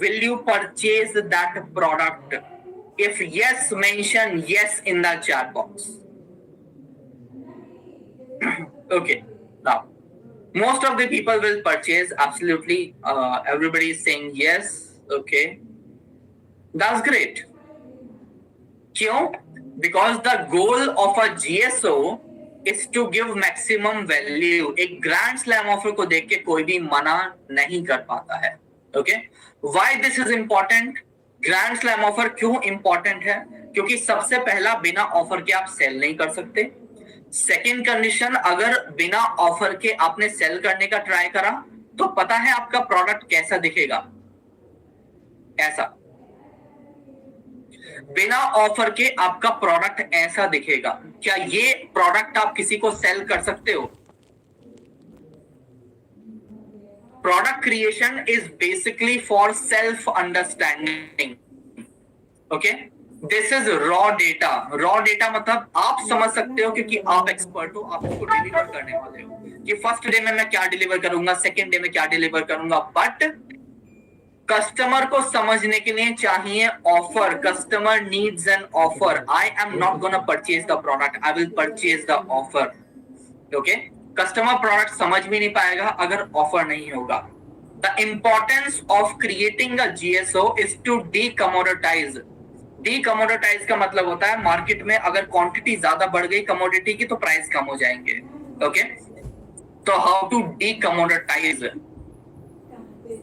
will you purchase that product? If yes, mention yes in the chat box. Okay, now most of the people will purchase, absolutely. Everybody is saying yes. Okay, that's great. क्यों? Because the goal of a GSO is to give maximum value. एक grand slam offer को देख के कोई भी मना नहीं कर पाता है। Okay, why this is important? Grand slam offer क्यों इंपॉर्टेंट है? क्योंकि सबसे पहला, बिना ऑफर के आप सेल नहीं कर सकते। सेकेंड कंडीशन, अगर बिना ऑफर के आपने सेल करने का ट्राई करा तो पता है आपका प्रोडक्ट कैसा दिखेगा? ऐसा। बिना ऑफर के आपका प्रोडक्ट ऐसा दिखेगा। क्या ये प्रोडक्ट आप किसी को सेल कर सकते हो? Product creation is basically for self understanding. Okay, this is raw data. Raw data मतलब आप समझ सकते हो क्योंकि आप एक्सपर्ट हो, आप इसको डिलीवर करने वाले हो कि फर्स्ट डे में मैं क्या डिलीवर करूंगा, सेकेंड डे में क्या डिलीवर करूंगा। बट कस्टमर को समझने के लिए चाहिए offer. Customer needs an offer. I am not gonna purchase the product, I will purchase the offer. Okay, customer product समझ भी नहीं पाएगा अगर ऑफर नहीं होगा। The importance of creating a GSO is to decommoditize. Decommoditize का मतलब होता है मार्केट में अगर क्वांटिटी ज्यादा बढ़ गई कमोडिटी की तो प्राइस कम हो जाएंगे। ओके, तो हाउ टू डीकमोडिटाइज,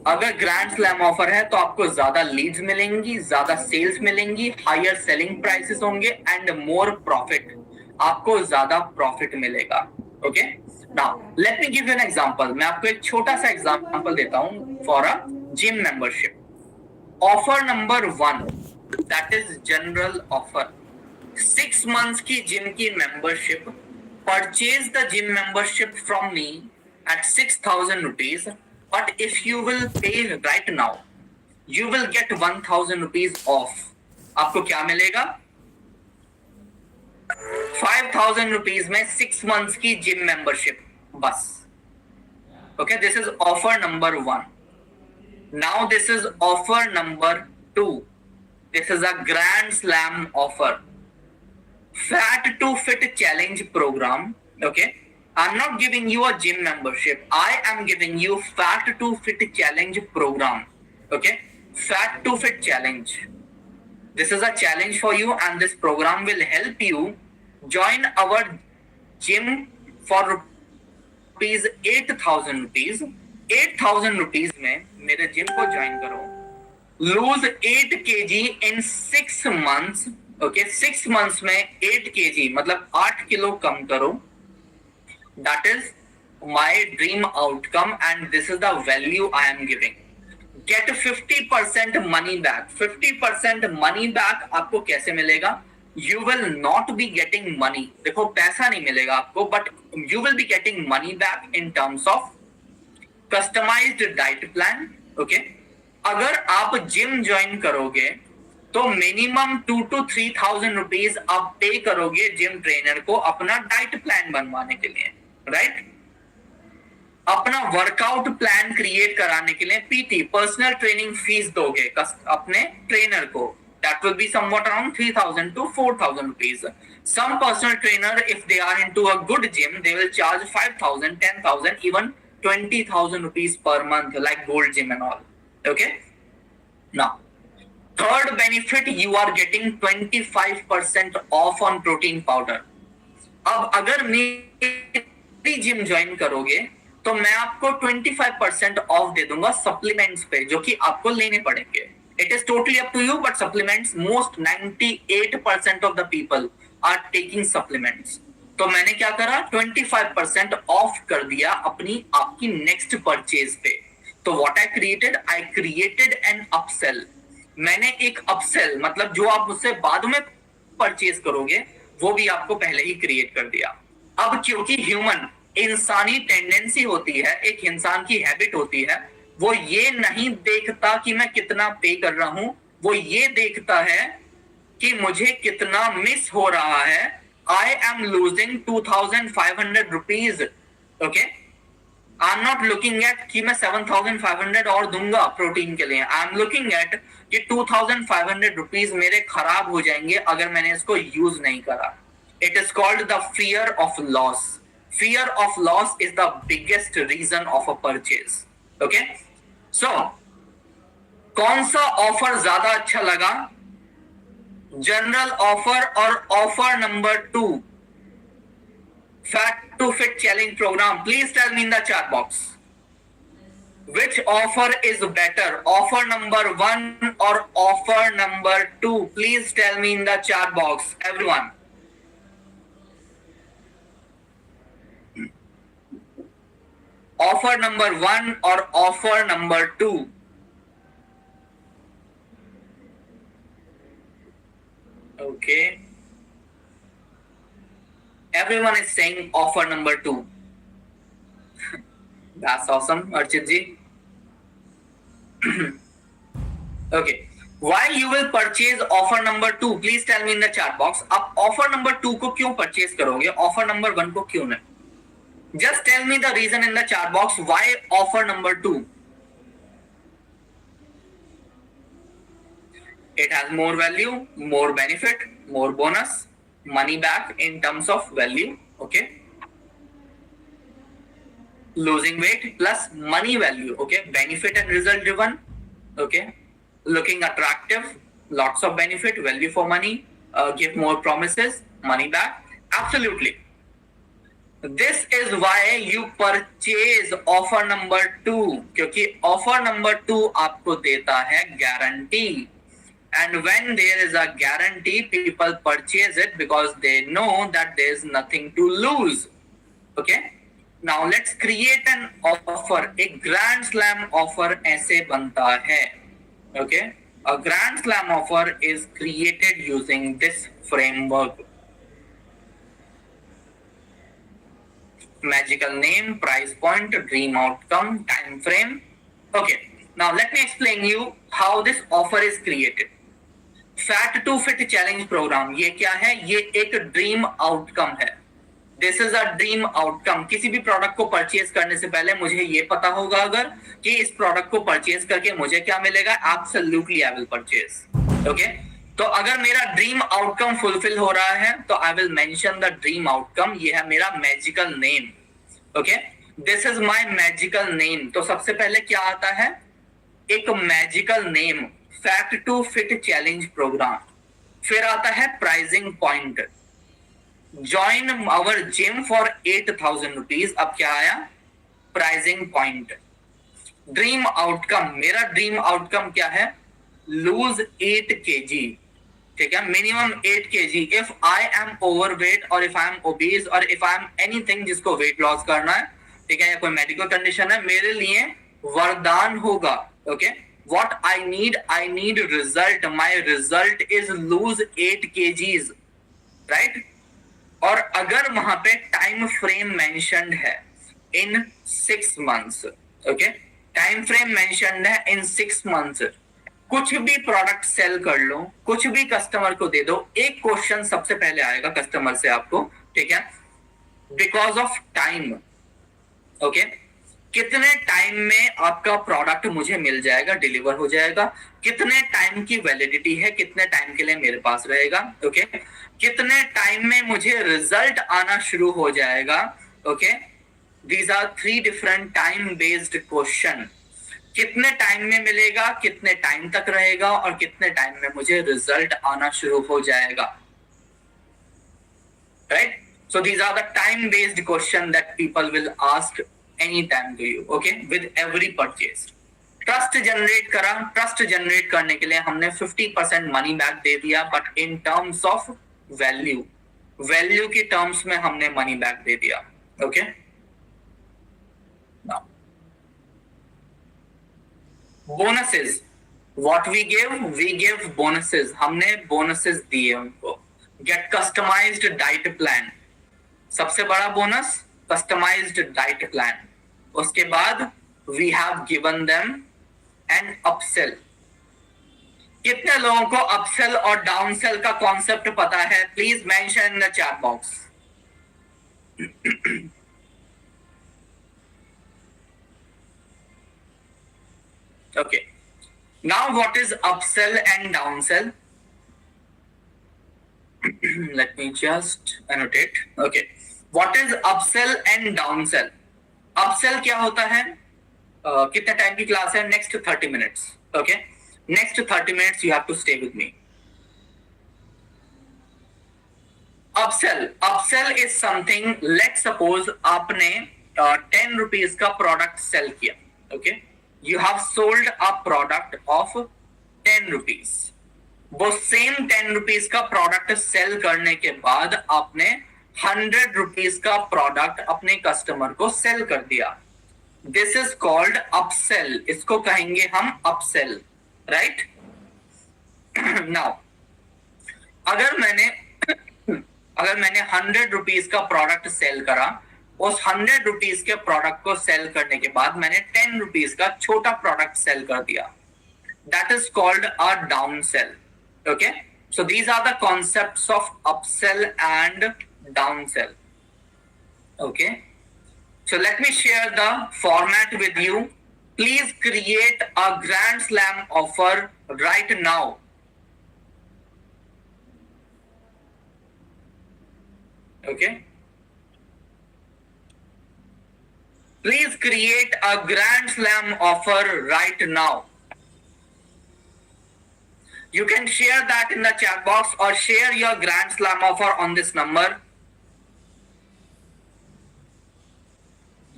अगर ग्रैंड स्लैम ऑफर है तो आपको ज्यादा लीड्स मिलेंगी, ज्यादा सेल्स मिलेंगी, हायर सेलिंग प्राइसेस होंगे एंड मोर प्रॉफिट, आपको ज्यादा प्रॉफिट मिलेगा। Okay, now let me give you an example. मैं आपको एक छोटा सा एग्जांपल देता हूं for a gym membership. Offer number 1 that is general offer, 6 months की जिम की membership. Purchase the gym membership from me at 6,000 rupees, but if you will pay right now, you will get 1,000 rupees off. आपको क्या मिलेगा? 5,000 rupees में 6 months की gym membership बस। Okay, this is offer number 1. Now this is offer number 2. This is a grand slam offer, fat to fit challenge program. Okay, I'm not giving you a gym membership. I am giving you fat to fit challenge program. Okay, fat to fit challenge. This is a challenge for you and this program will help you join our gym for rupees 8,000 rupees। 8,000 rupees में मेरे gym को join करो, lose 8 kg in 6 months। Okay, 6 months में 8 kg मतलब 8 kilo कम करो। That is my dream outcome and this is the value I am giving. Get 50% money back। 50% money back आपको कैसे मिलेगा? You will not be getting money। देखो पैसा नहीं मिलेगा आपको, but you will be getting money back in terms of customized diet plan। Okay, अगर आप जिम ज्वाइन करोगे तो मिनिमम 2 to 3,000 रुपीज आप पे करोगे जिम ट्रेनर को अपना डाइट प्लान बनवाने के लिए, राइट? अपना वर्कआउट प्लान क्रिएट कराने के लिए पीटी पर्सनल ट्रेनिंग फीस दोगे अपने ट्रेनर को। That will be somewhat around 3,000 to 4,000 rupees. Some personal trainer if they are into a good gym they will charge 5,000, 10,000, even 20,000 rupees per month, like gold gym and all. Okay, now third benefit, you are getting 25% off on protein powder। अब अगर मेरी gym join करोगे तो मैं आपको 25% of दे दूंगा supplements पे, जो कि आपको लेने पड़ेंगे। It is totally up to you, but supplements most 98% of the people are taking supplements. तो मैंने क्या करा, 25% ऑफ कर दिया अपनी आपकी नेक्स्ट परचेज पे। तो what I created an upsell. मैंने एक अपसेल मतलब जो आप मुझसे बाद में परचेज करोगे वो भी आपको पहले ही क्रिएट कर दिया। अब क्योंकि ह्यूमन इंसानी टेंडेंसी होती है, एक इंसान की हैबिट होती है, वो ये नहीं देखता कि मैं कितना पे कर रहा हूं, वो ये देखता है कि मुझे कितना मिस हो रहा है। I am losing 2,500 rupees. Okay, I am not looking at कि मैं 7,500 और दूंगा प्रोटीन के लिए। आई एम लुकिंग एट कि 2,500 रुपीज मेरे खराब हो जाएंगे अगर मैंने इसको यूज नहीं करा। It is called the fear of loss. Fear of loss is the biggest reason of a purchase. Okay, so कौन सा ऑफर ज्यादा अच्छा लगा, जनरल ऑफर और offer number 2 fat to fit challenge program? Please tell me in the chat box which offer is better, offer number 1 or offer number 2? Please tell me in the chat box, everyone. Offer number 1 or offer number 2? Okay, everyone is saying offer number 2. That's awesome, Archit ji. Okay, why you will purchase offer number 2? Please tell me in the chat box. आप offer number 2 को क्यों purchase करोगे, offer number 1 को क्यों नहीं? Just tell me the reason in the chat box why offer number 2. It has more value, more benefit, more bonus, money back in terms of value. Okay, losing weight plus money value. Okay, benefit and result driven. Okay, looking attractive, lots of benefit, value for money, give more promises, money back. Absolutely. This is why you purchase offer number 2, क्योंकि offer number 2 आपको देता है guarantee. And when there is a guarantee, people purchase it because they know that there is nothing to lose. Okay. Now let's create an offer. A grand slam offer ऐसे बनता है. Okay. A grand slam offer is created using this framework. Magical name, price point, dream outcome, time frame. Okay. Now let me explain you how this offer is created. Fat to fit challenge program ये क्या है? ये एक dream outcome है. This is a dream outcome. किसी भी product को purchase करने से पहले मुझे ये पता होगा अगर कि इस प्रोडक्ट को परचेज करके मुझे क्या मिलेगा. Absolutely I will purchase. Okay. तो अगर मेरा ड्रीम आउटकम फुलफिल हो रहा है तो I will mention the dream outcome. ये है मेरा magical name. Okay. This is my magical name. तो सबसे पहले क्या आता है? एक magical name, fact to fit challenge program. फिर आता है pricing point. Join our gym for 8,000 rupees. अब क्या आया? Pricing point. Dream outcome. मेरा ड्रीम आउटकम क्या है? Lose 8 kg. ठीक है. Minimum 8 kg. If I am overweight और इफ आई एम ओबीज और इफ आई एम एनीथिंग जिसको वेट लॉस करना है, ठीक है, या कोई मेडिकल कंडीशन है, मेरे लिए वरदान होगा. Okay. What I need result. My result is lose 8 kgs, right? और अगर वहां पे टाइम फ्रेम मेंशन्ड है in 6 months, okay? Time frame mentioned है in 6 months. कुछ भी प्रोडक्ट सेल कर लो, कुछ भी कस्टमर को दे दो, एक क्वेश्चन सबसे पहले आएगा कस्टमर से आपको, ठीक है? Because of time. ओके. कितने टाइम में आपका प्रोडक्ट मुझे मिल जाएगा, डिलीवर हो जाएगा? कितने टाइम की वैलिडिटी है, कितने टाइम के लिए मेरे पास रहेगा? ओके. कितने टाइम में मुझे रिजल्ट आना शुरू हो जाएगा? Okay. These are 3 different time based question. कितने टाइम में मिलेगा, कितने टाइम तक रहेगा और कितने टाइम में मुझे रिजल्ट आना शुरू हो जाएगा, right? So these are the time based question that people will ask anytime to you, okay, with every purchase. Trust generate करा. ट्रस्ट जनरेट करने के लिए हमने 50% मनी बैक दे दिया, but in terms of value, value की terms में हमने मनी बैक दे दिया. Okay. Bonuses. What we give bonuses. हमने बोनसेस दिए उनको. Get customised diet plan. सबसे बड़ा बोनस कस्टमाइज्ड डाइट प्लान. उसके बाद we have given them an upsell. कितने लोगों को अपसेल और डाउनसेल का कॉन्सेप्ट पता है? Please mention in the chat box. Okay. Now what is upsell and downsell? Let me just annotate. Okay. What is upsell and downsell? Upsell क्या होता है? कितने टाइम की क्लास है? Next 30 minutes. Okay. Next 30 minutes you have to stay with me. Upsell. Upsell is something. Let's suppose आपने 10 rupees का product cell किया. Okay. You have sold a product of 10 rupees. वो सेम 10 रुपीज का product cell करने के बाद आपने 100 rupees का प्रोडक्ट अपने कस्टमर को सेल कर दिया. This is called upsell. इसको कहेंगे हम अपसेल, राइट? नाउ अगर मैंने 100 रुपीज का प्रोडक्ट सेल करा, उस 100 रुपीज के प्रोडक्ट को सेल करने के बाद मैंने 10 रुपीज का छोटा प्रोडक्ट सेल कर दिया. That is called a downsell. Okay, so these are the concepts of upsell and downsell. Okay, so let me share the format with you. Please create a grand slam offer right now. Okay, please create a grand slam offer right now. You can share that in the chat box or share your grand slam offer on this number.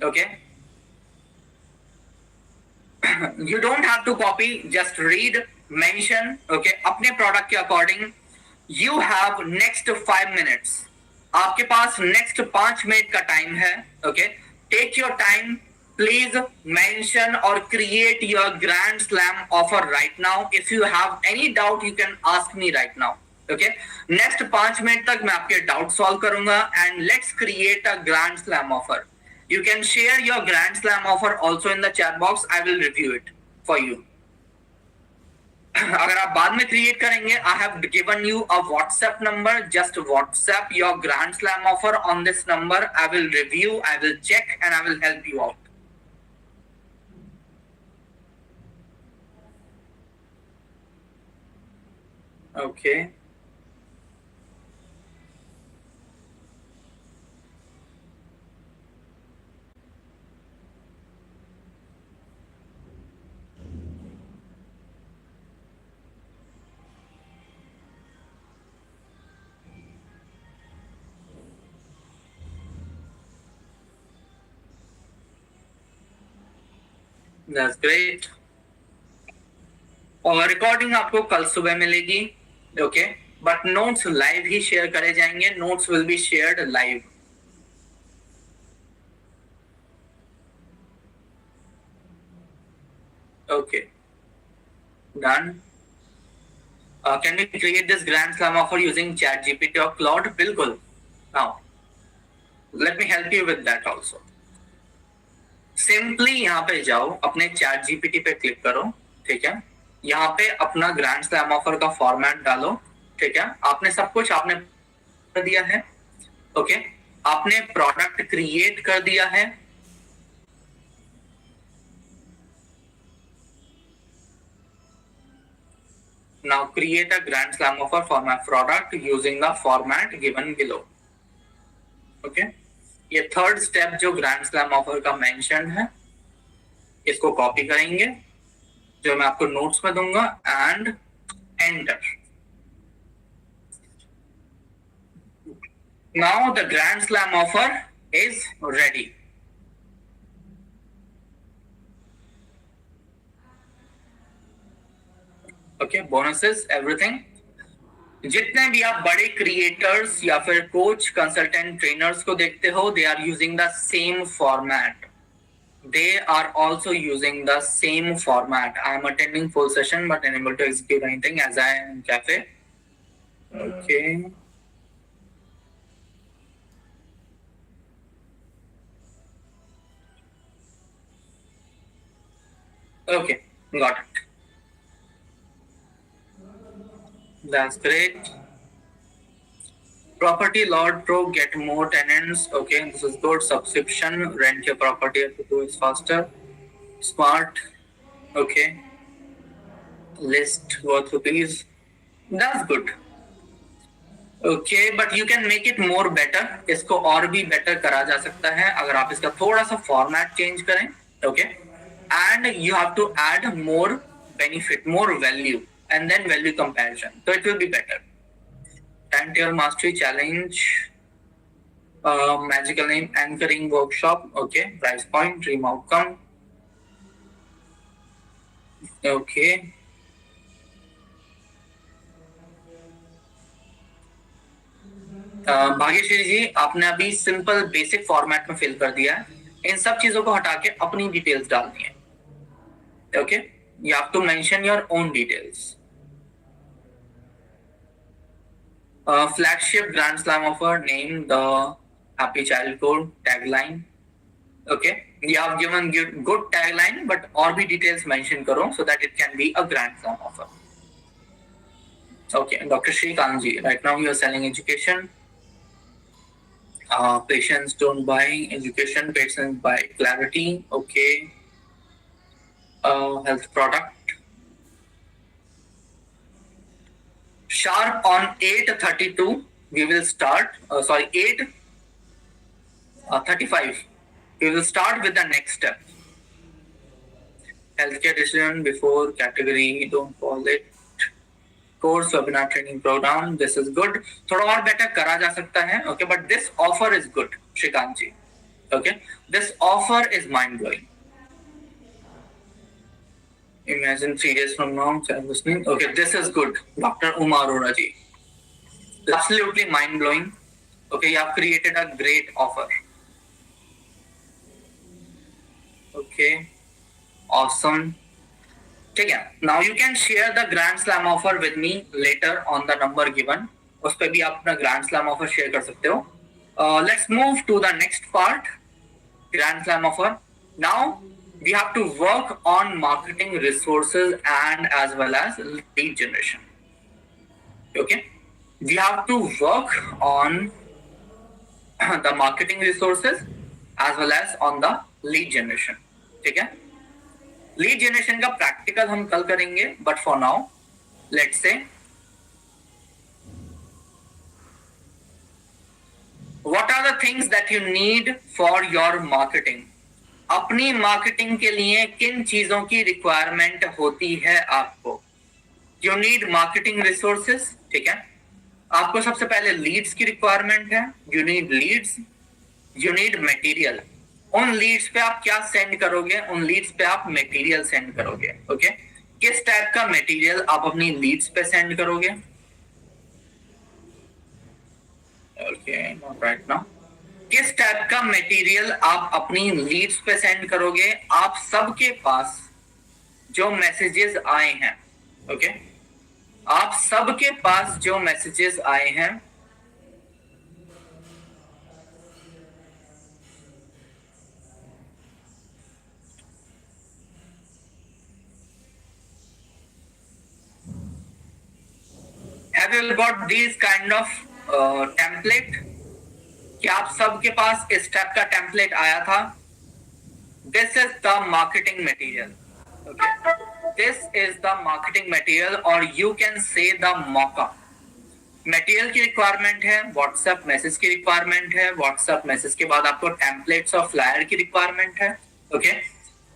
Okay. You don't have to copy, just read, mention, okay, अपने product के according. You have next 5 minutes. आपके पास next 5 minute का time है, okay. Take your time. Please mention or create your grand slam offer right now. If you have any doubt, you can ask me right now. Okay. Next 5 minute तक मैं आपके doubt solve करूंगा and let's create a grand slam offer. You can share your Grand Slam offer also in the chat box. I will review it for you. अगर आप बाद में create करेंगे, I have given you a WhatsApp number. Just WhatsApp your Grand Slam offer on this number. I will review, I will check, and I will help you out. Okay. That's great. और recording आपको कल सुबह मिलेगी, okay, but notes live he share करे जाएंगे. Notes will be shared live. Okay, done. Can we create this Grand Slam offer using ChatGPT or Claude? बिल्कुल. Now, let me help you with that also. Simply यहाँ पे जाओ, अपने chat GPT पे click करो, ठीक है. यहाँ पे अपना ग्रैंड स्लैम ऑफर का फॉर्मेट डालो, ठीक है. आपने सब कुछ आपने कर दिया है, ओके. आपने प्रोडक्ट क्रिएट कर दिया है. Now create a Grand Slam offer for my product using the format given below. Okay. ये थर्ड स्टेप जो ग्रैंड स्लैम ऑफर का मेंशन है, इसको कॉपी करेंगे, जो मैं आपको नोट्स में दूंगा, and enter. Now the grand slam offer is ready. Okay, bonuses everything. जितने भी आप बड़े क्रिएटर्स या फिर कोच, कंसल्टेंट, ट्रेनर्स को देखते हो, they are using the same format. They are also using the same format. I am attending full session but unable to execute anything as I am in cafe. Okay. Okay, got it. That's great. Property Lord Pro, get more tenants. Okay, this is good. Subscription, rent your property to do is faster. Smart. Okay. List worth rupees. That's good. Okay, but you can make it more better. इसको और भी better करा जा सकता है अगर आप इसका थोड़ा सा format change करें. Okay. And you have to add more benefit, more value, and then value comparison. So it will be better. 10-tier mastery challenge, magical name, anchoring workshop. Okay, price point, dream outcome. Okay. Bhagyashree जी, आपने अभी simple basic format में fill कर दिया है. इन सब चीजों को हटा के अपनी डिटेल्स डालनी है. Okay, you have to mention your own details. Flagship Grand Slam offer, name, the happy child code, tagline. Okay, you have given good tagline, but और भी details mention करो so that it can be a Grand Slam offer. Okay, Dr. Shrikant ji, right now you are selling education. Patients don't buy education, patients buy clarity. Okay. Health product. Sharp on 8:32 we will start. 8:35 we will start with the next step. Healthcare decision before category, don't call it. Course, webinar, training program. This is good. थोड़ा और better करा जा सकता है. Okay, but this offer is good, Shrikant ji. Okay, this offer is mind blowing. Imagine 3 days from now, I'm listening. Okay, this is good, Dr. Uma Arora ji. Absolutely mind blowing. Okay, you have created a great offer. Okay, awesome. ठीक है, now you can share the Grand Slam offer with me later on the number given. उस पे भी आप अपना Grand Slam offer share कर सकते हो. Let's move to the next part. Grand Slam offer. Now we have to work on marketing resources and as well as lead generation. Okay, we have to work on the marketing resources as well as on the lead generation. ठीक है, lead generation का practical हम कल करेंगे, but for now let's say what are the things that you need for your marketing. अपनी marketing के लिए किन चीजों की रिक्वायरमेंट होती है आपको. You need marketing resources. ठीक है, आपको सबसे पहले लीड्स की रिक्वायरमेंट है. You need leads, you need material. उन लीड्स पे आप क्या सेंड करोगे, उन लीड्स पे आप मटेरियल सेंड करोगे. ओके, किस टाइप का मटेरियल आप अपनी लीड्स पे सेंड करोगे. Okay, not right now. किस टाइप का मटेरियल आप अपनी लीड्स पे सेंड करोगे. आप सबके पास जो मैसेजेस आए हैं, ओके, आप सबके पास जो मैसेजेस आए हैं, have you got these kind of template? क्या आप सबके पास इस टाइप का टेम्पलेट आया था. This is the marketing material. Okay, this is the marketing material और you can say the mockup. Material की रिक्वायरमेंट है, व्हाट्सएप मैसेज की रिक्वायरमेंट है, व्हाट्सएप मैसेज के बाद आपको टेम्पलेट्स और फ्लायर की रिक्वायरमेंट है. Okay,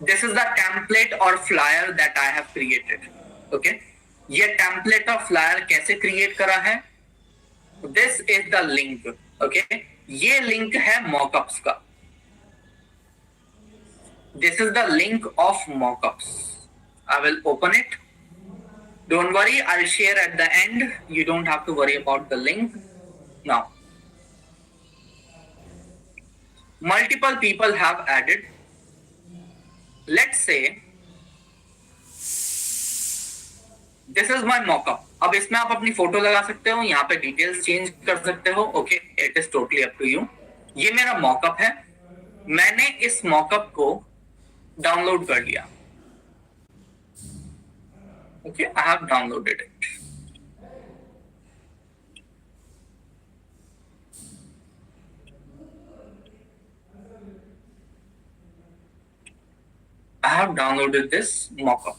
this is the template और flyer that I have created. Okay, ये टेम्पलेट और फ्लायर कैसे क्रिएट करा है. This is the link. Okay, ये लिंक है मॉकअप्स का. This is the link of mockups. I will open it. Don't worry, I'll share at the end. You don't have to worry about the link. Now, multiple people have added. Let's say this is my mockup. अब इसमें आप अपनी photo लगा सकते हो, यहाँ पे details change कर सकते हो. Okay, it is totally up to you. ये मेरा मॉकअप है. मैंने इस मॉकअप को डाउनलोड कर लिया. Okay, I have downloaded it. I have downloaded this mockup.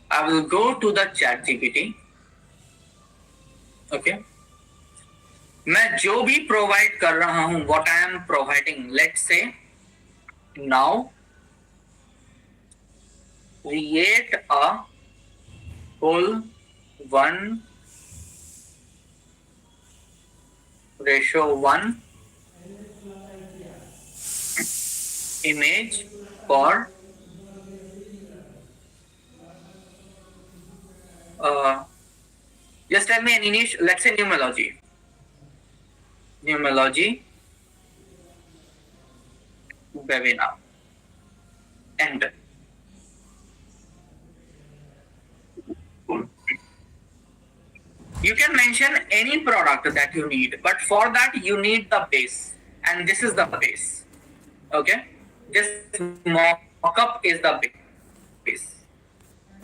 I will go to the ChatGPT. Okay. मैं जो भी प्रोवाइड कर रहा हूं, what I am providing, let's say now create a full 1:1 image for just tell me an initial, let's say numerology webinar. Enter. You can mention any product that you need, but for that you need the base, and this is the base. Okay, this mockup is the base.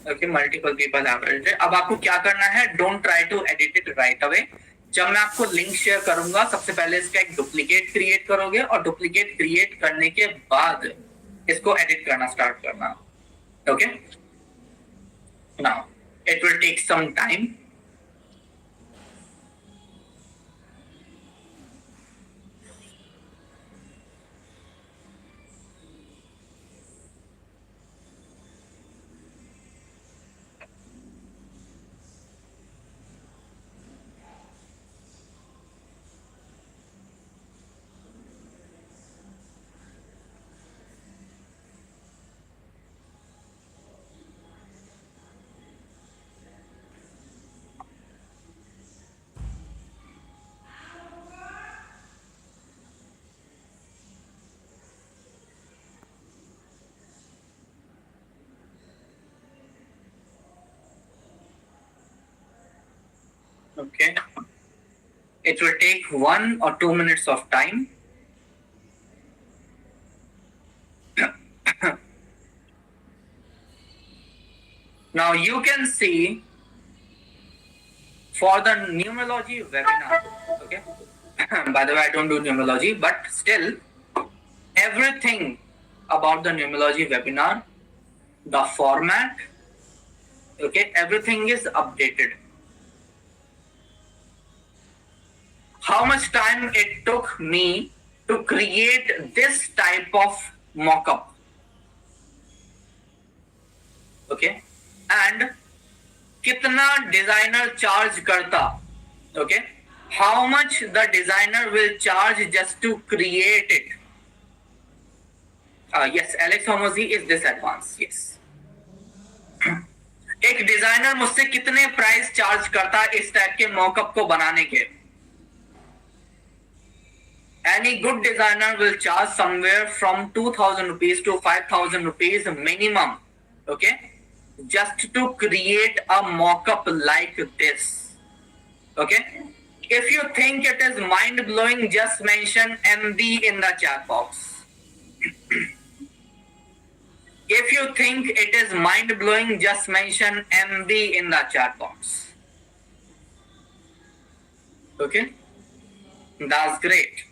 Okay, multiple people have edited. अब आपको क्या करना है, don't try to edit it right away. जब मैं आपको link share करूंगा, सबसे पहले इसका एक डुप्लीकेट क्रिएट करोगे और डुप्लीकेट क्रिएट करने के बाद इसको एडिट करना स्टार्ट करना. Okay, now it will take some time. Okay. It will take 1 or 2 minutes of time. Now you can see for the numerology webinar, okay. By the way, I don't do numerology, but still, everything about the numerology webinar, the format, okay, everything is updated. How much time it took me to create this type of mock-up, okay, and कितना designer charge करता, okay, how much the designer will charge just to create it. Yes, Alex Homozy is this advanced, yes. एक designer मुझसे कितने price charge करता है इस type के mock-up को बनाने के? Any good designer will charge somewhere from 2,000 rupees to 5,000 rupees minimum, okay, just to create a mock-up like this, okay. If you think it is mind-blowing, just mention MB in the chat box. If you think it is mind-blowing, just mention MB in the chat box. Okay, that's great.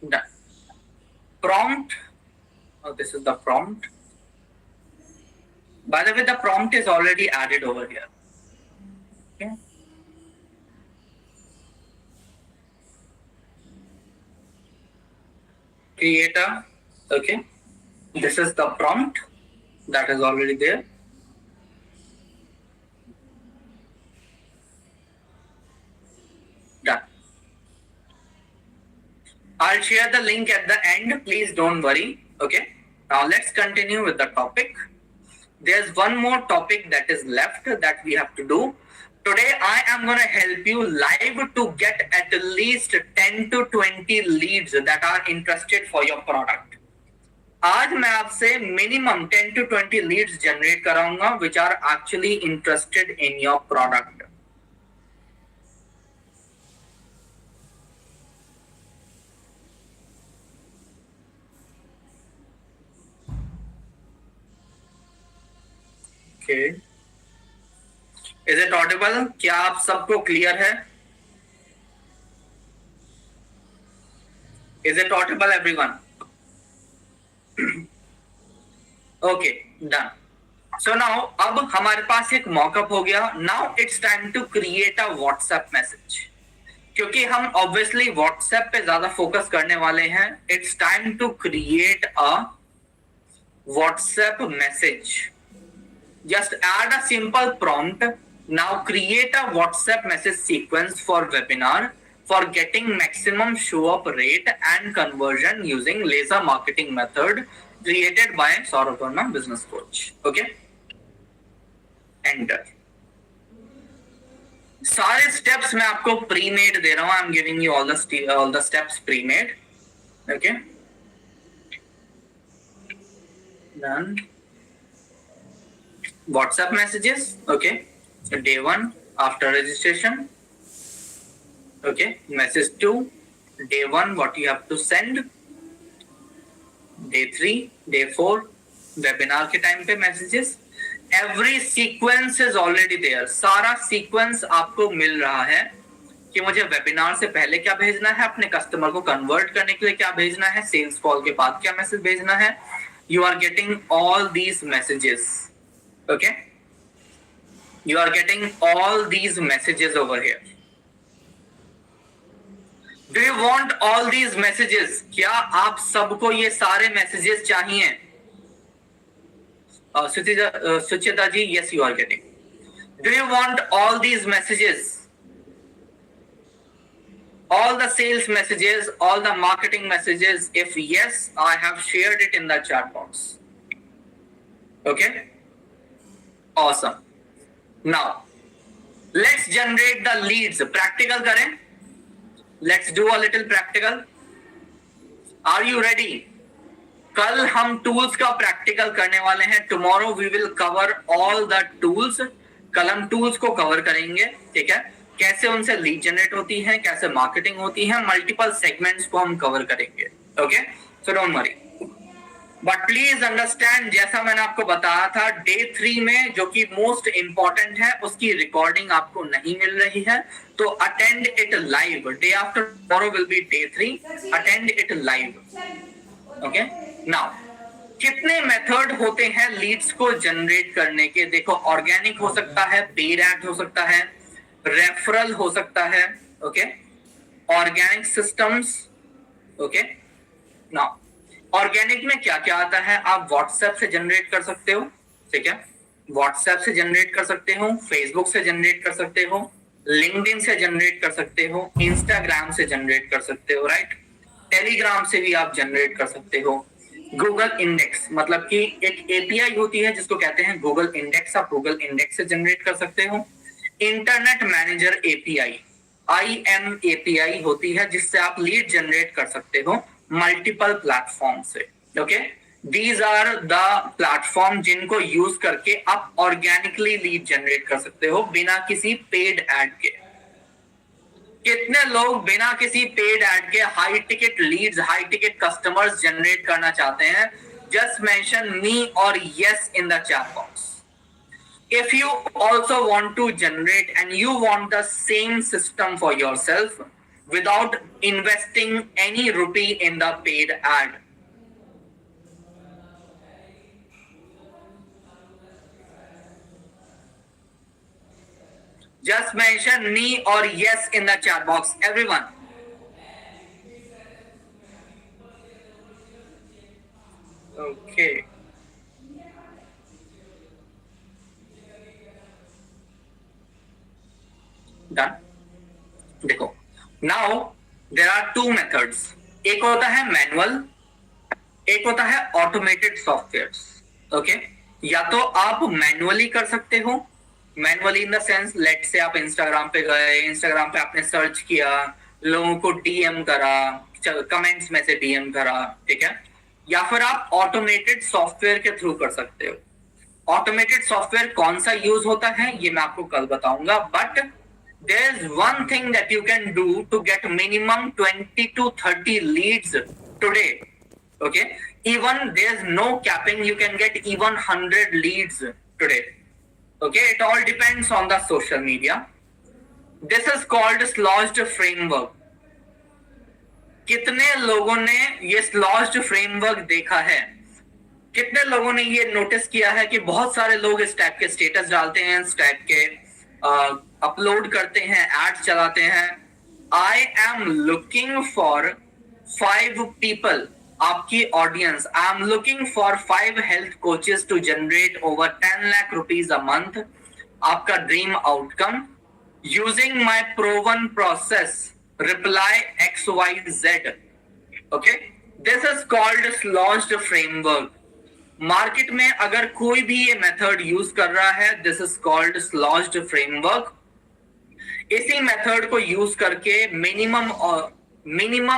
Done. Prompt. Oh, this is the prompt. By the way, the prompt is already added over here. Okay. Creator. Okay. This is the prompt that is already there. Done. I'll share the link at the end. Please don't worry. Okay. Now let's continue with the topic. There's one more topic that is left that we have to do. Today, I am going to help you live to get at least 10 to 20 leads that are interested for your product. आज मैं आपसे minimum 10 to 20 leads generate कराऊंगा which are actually interested in your product. Okay. Is it audible? क्या आप सबको clear है? Is it audible, everyone? Okay, done. So now, अब हमारे पास एक मॉकअप हो गया. Now it's time to create a WhatsApp message. क्योंकि हम obviously WhatsApp पे ज्यादा फोकस करने वाले हैं. It's time to create a WhatsApp message. Just add a simple prompt. Now create a WhatsApp message sequence for webinar for getting maximum show up rate and conversion using laser marketing method created by Saurabh Verma, business coach. Okay. Enter. सारे steps मैं आपको pre-made दे रहा हूँ. I'm giving you all the steps pre-made. Okay. Done. WhatsApp messages. Okay. Day 1 after registration. Okay. Message 2. Day 1 what you have to send. Day 3, day 4 webinar के time पे messages. Every sequence is already there. सारा sequence आपको मिल रहा है कि मुझे webinar से पहले क्या भेजना है, अपने customer को convert करने के लिए क्या भेजना है, sales call के बाद क्या message भेजना है. You are getting all these messages. Okay. You are getting all these messages over here. Do you want all these messages? क्या आप सबको ये सारे messages चाहिए? Suchita ji, yes, you are getting. Do you want all these messages? All the sales messages, all the marketing messages? If yes, I have shared it in the chat box. Okay. Awesome. Now, let's generate the leads. Practical करें. Let's do a little practical. Are you ready? कल हम tools का practical करने वाले हैं. Tomorrow we will cover all the tools. कल हम tools को कवर करेंगे. ठीक है, कैसे उनसे लीड जनरेट होती है, कैसे मार्केटिंग होती है, मल्टीपल सेगमेंट्स को हम कवर करेंगे. Okay, so don't worry, but please understand, जैसा मैंने आपको बताया था, डे 3 में जो कि मोस्ट इंपॉर्टेंट है, उसकी रिकॉर्डिंग आपको नहीं मिल रही है, तो attend it live. Day after tomorrow will be day 3. Attend it live. Okay, now कितने मेथड होते हैं लीड्स को जनरेट करने के? देखो, ऑर्गेनिक हो सकता है, पेड एड हो सकता है, रेफरल हो सकता है. Okay, organic systems. Okay, now organic में क्या क्या आता है? आप व्हाट्सएप से जनरेट कर सकते हो. ठीक है, व्हाट्सएप से जनरेट कर सकते हो, फेसबुक से जनरेट कर सकते हो, लिंक्डइन से जनरेट कर सकते हो, इंस्टाग्राम से जनरेट कर सकते हो, राइट. टेलीग्राम से भी आप जनरेट कर सकते हो. गूगल इंडेक्स, मतलब कि एक एपीआई होती है जिसको कहते हैं गूगल इंडेक्स, आप गूगल इंडेक्स से जनरेट कर सकते हो. Internet manager API, IM API होती है जिससे आप लीड जनरेट कर सकते हो मल्टीपल प्लेटफॉर्म से. Okay, these are the platform जिनको यूज करके आप ऑर्गेनिकली लीड जनरेट कर सकते हो बिना किसी पेड एड के. कितने लोग बिना किसी पेड एड के high ticket leads, high ticket customers generate करना चाहते हैं? जस्ट मेंशन मी और yes in the chat box. If you also want to generate and you want the same system for yourself without investing any rupee in the paid ad. Just mention me or yes in the chat box, everyone. Okay. Done. देखो, now there are 2 methods. एक होता है manual, एक होता है automated softwares. Okay, या तो आप मैनुअली कर सकते हो. Manually in the sense, let say आप इंस्टाग्राम पे गए, इंस्टाग्राम पे आपने सर्च किया, लोगों को डीएम करा, कमेंट्स में से डीएम करा. ठीक है, या फिर आप ऑटोमेटेड सॉफ्टवेयर के थ्रू कर सकते हो. ऑटोमेटेड सॉफ्टवेयर कौन सा यूज होता है ये मैं आपको कल बताऊंगा, but there is one thing that you can do to get minimum 20 to 30 leads today. Okay, even there's no capping, you can get even 100 leads today. Okay, it all depends on the social media. This is called Sloshed framework. कितने लोगों ने ये Sloshed framework देखा है? कितने लोगों ने ये नोटिस किया है कि बहुत सारे लोग इस टाइप के स्टेटस डालते हैं, इस टाइप के अपलोड करते हैं, एड्स चलाते हैं? I am looking for 5 people, आपकी audience. I am looking for 5 health coaches to generate over 10 lakh rupees a month. आपका dream outcome using my proven process, reply XYZ. Okay, this is called slozd framework. Market में अगर कोई भी ये method use कर रहा है, this is called slozd framework. इसी मेथड को यूज करके मिनिमम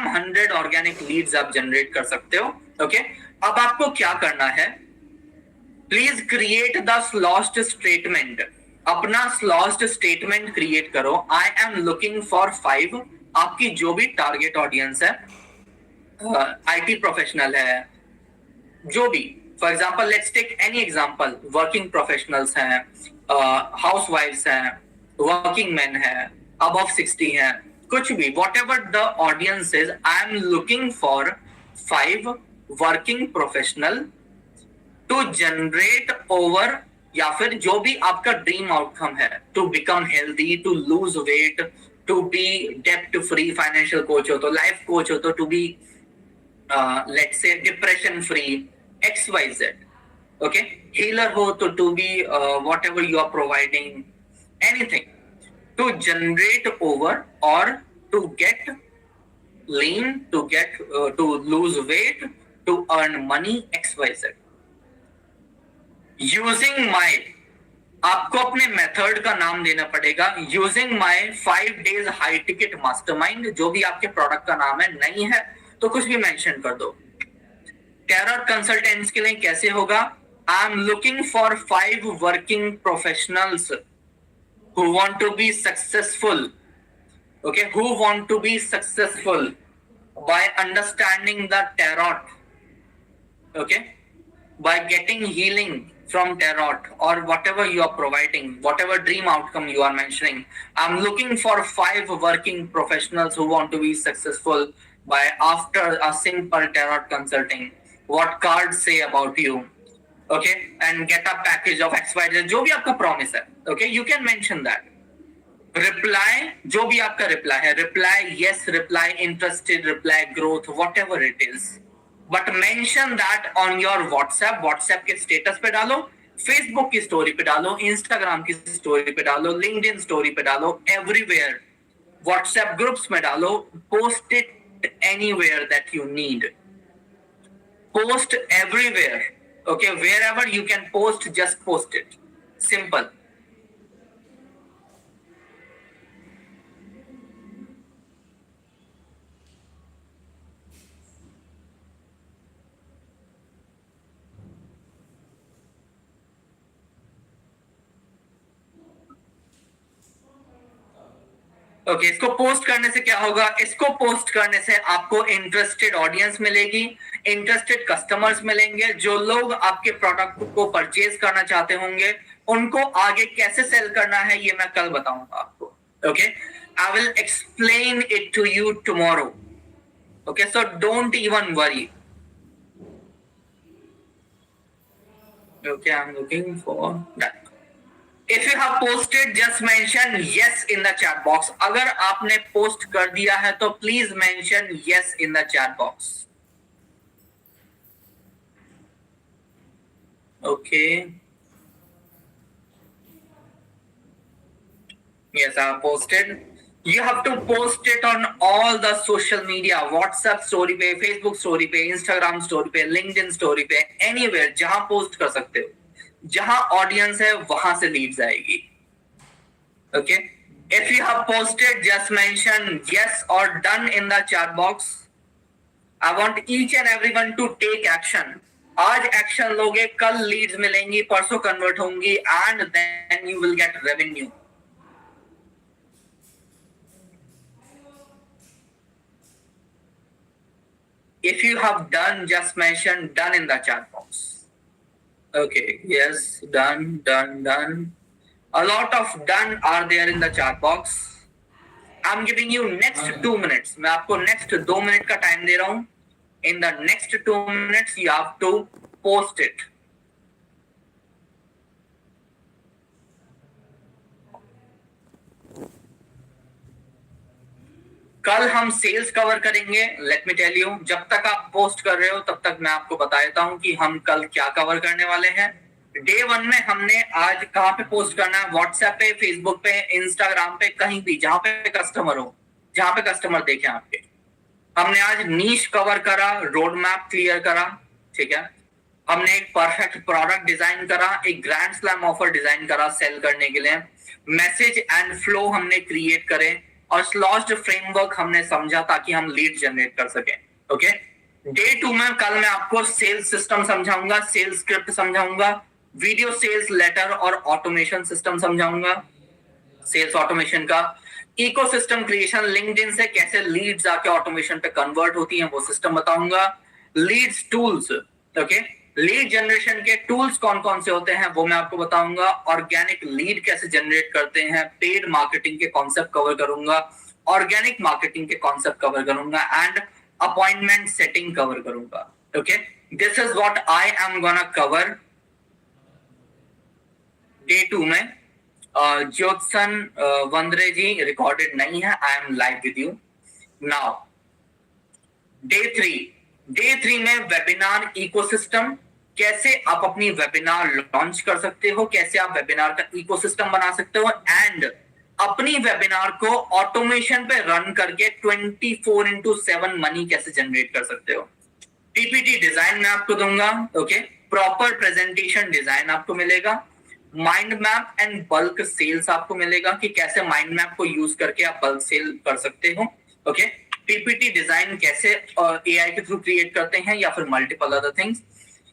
100 ऑर्गेनिक लीड्स आप जनरेट कर सकते हो. ओके, अब आपको क्या करना है? Please create the slozd statement. अपना स्लॉज्ड स्टेटमेंट क्रिएट करो. आई एम लुकिंग फॉर 5, आपकी जो भी टारगेट ऑडियंस है, IT प्रोफेशनल है, जो भी, for example let's take any example, working professionals हैं, हाउस वाइफ्स हैं, वर्किंग मैन है, अबव 60 है, कुछ भी, whatever the audience is, I am looking for 5 working professional to generate over, या फिर जो भी आपका ड्रीम आउटकम है, to become healthy, to lose weight, to be डेप्ट फ्री, फाइनेंशियल कोच हो तो, लाइफ कोच हो तो, to be let's say depression free, XYZ. Okay, healer ho to be whatever you are providing, anything to generate over or to get lean, to get to lose weight, to earn money, XYZ. Using my आपको अपने method का नाम देना पड़ेगा using my 5 days high ticket mastermind, जो भी आपके product का नाम है। नहीं है तो कुछ भी मेंशन कर दो। टैरोट कंसल्टेंट्स के लिए कैसे होगा? आई am looking for 5 working professionals who want to be successful, okay, who want to be successful by understanding the tarot, okay, by getting healing from tarot or whatever you are providing, whatever dream outcome you are mentioning. I'm looking for 5 working professionals who want to be successful by after a simple tarot consulting. What cards say about you, okay, and get a package of XYZ, जो भी आपका promise है, okay, you can mention that. Reply, जो भी आपका reply है, reply yes, reply interested, reply growth, what ever it is, but mention that on your WhatsApp. WhatsApp के status पे डालो, फेसबुक की स्टोरी पे डालो, इंस्टाग्राम की स्टोरी पे डालो, लिंक्डइन स्टोरी पे डालो, एवरीवेयर, व्हाट्सएप ग्रुप्स में डालो, post it anywhere that you need, post everywhere, okay, wherever you can post, just post it, simple. Okay, इसको पोस्ट करने से क्या होगा? इसको पोस्ट करने से आपको इंटरेस्टेड ऑडियंस मिलेगी, इंटरेस्टेड कस्टमर्स मिलेंगे, जो लोग आपके प्रोडक्ट को परचेज करना चाहते होंगे। उनको आगे कैसे सेल करना है ये मैं कल बताऊंगा आपको। Okay, I will explain it to you tomorrow. Okay, so don't even worry. Okay, I am looking for that. If you have posted, just mention yes in the chat box. अगर आपने post कर दिया है तो please mention yes in the chat box. Okay. Yes, I have posted. You have to post it on all the social media, WhatsApp story पे, Facebook story पे, Instagram story पे, LinkedIn story पे, anywhere जहां post कर सकते हो, जहां audience है वहां से लीड्स आएगी। Okay, if you have posted, just mention yes or done in the chat box. I want each and everyone to take action. आज एक्शन लोगे, कल लीड्स मिलेंगी, परसों कन्वर्ट होंगी, and then you will get revenue. If you have done, just mention done in the chat box. Okay, yes, done, done, done. A lot of done are there in the chat box. I'm giving you next 2 minutes. मैं आपको next 2 minute का time दे रहा हूँ. In the next 2 minutes, you have to post it. कल हम sales cover करेंगे। Let me tell you, जब तक आप पोस्ट कर रहे हो तब तक मैं आपको बता देता हूँ कि हम कल क्या कवर करने वाले हैं। डे 1 में हमने आज कहाँ पे पोस्ट करना है? व्हाट्सएप पे, फेसबुक पे, इंस्टाग्राम पे, कहीं भी जहां पे कस्टमर हो, जहां पे कस्टमर देखे आपके। हमने आज नीश कवर करा, रोड मैप क्लियर करा, ठीक है। हमने एक परफेक्ट प्रोडक्ट डिजाइन करा, एक ग्रैंड स्लैम ऑफर डिजाइन करा सेल करने के लिए, मैसेज एंड फ्लो हमने क्रिएट करे, और स्लॉज्ड फ्रेमवर्क हमने समझा ताकि हम लीड जनरेट कर सके। ओके, डे 2 में कल मैं आपको सेल्स सिस्टम समझाऊंगा, सेल्स स्क्रिप्ट समझाऊंगा, वीडियो सेल्स लेटर और ऑटोमेशन सिस्टम समझाऊंगा, सेल्स ऑटोमेशन का इकोसिस्टम क्रिएशन, लिंक्डइन से कैसे लीड्स आके ऑटोमेशन पे कन्वर्ट होती हैं वो सिस्टम बताऊंगा, leads tools, okay, lead generation के टूल्स कौन कौन से होते हैं वो मैं आपको बताऊंगा, ऑर्गेनिक लीड कैसे जनरेट करते हैं, पेड मार्केटिंग के कॉन्सेप्ट कवर करूंगा, ऑर्गेनिक मार्केटिंग के कॉन्सेप्ट कवर करूंगा, एंड अपॉइंटमेंट सेटिंग कवर करूंगा। Okay, this is what I am gonna cover day 2 में। ज्योत्सन वंद्रे जी रिकॉर्डेड नहीं है, I am live with you now. Day 3 में वेबिनार इकोसिस्टम, कैसे आप अपनी वेबिनार लॉन्च कर सकते हो, कैसे आप वेबिनार का इकोसिस्टम बना सकते हो, एंड अपनी वेबिनार को ऑटोमेशन पे रन करके 24/7 मनी कैसे जनरेट कर सकते हो। पीपीटी डिजाइन मैं आपको दूंगा, ओके, प्रॉपर प्रेजेंटेशन डिजाइन आपको मिलेगा, mind map and bulk sales आपको मिलेगा कि कैसे माइंड मैप को यूज करके आप बल्क सेल कर सकते हो। ओके, पीपीटी डिजाइन कैसे एआई के थ्रू क्रिएट करते हैं या फिर मल्टीपल अदर थिंग्स।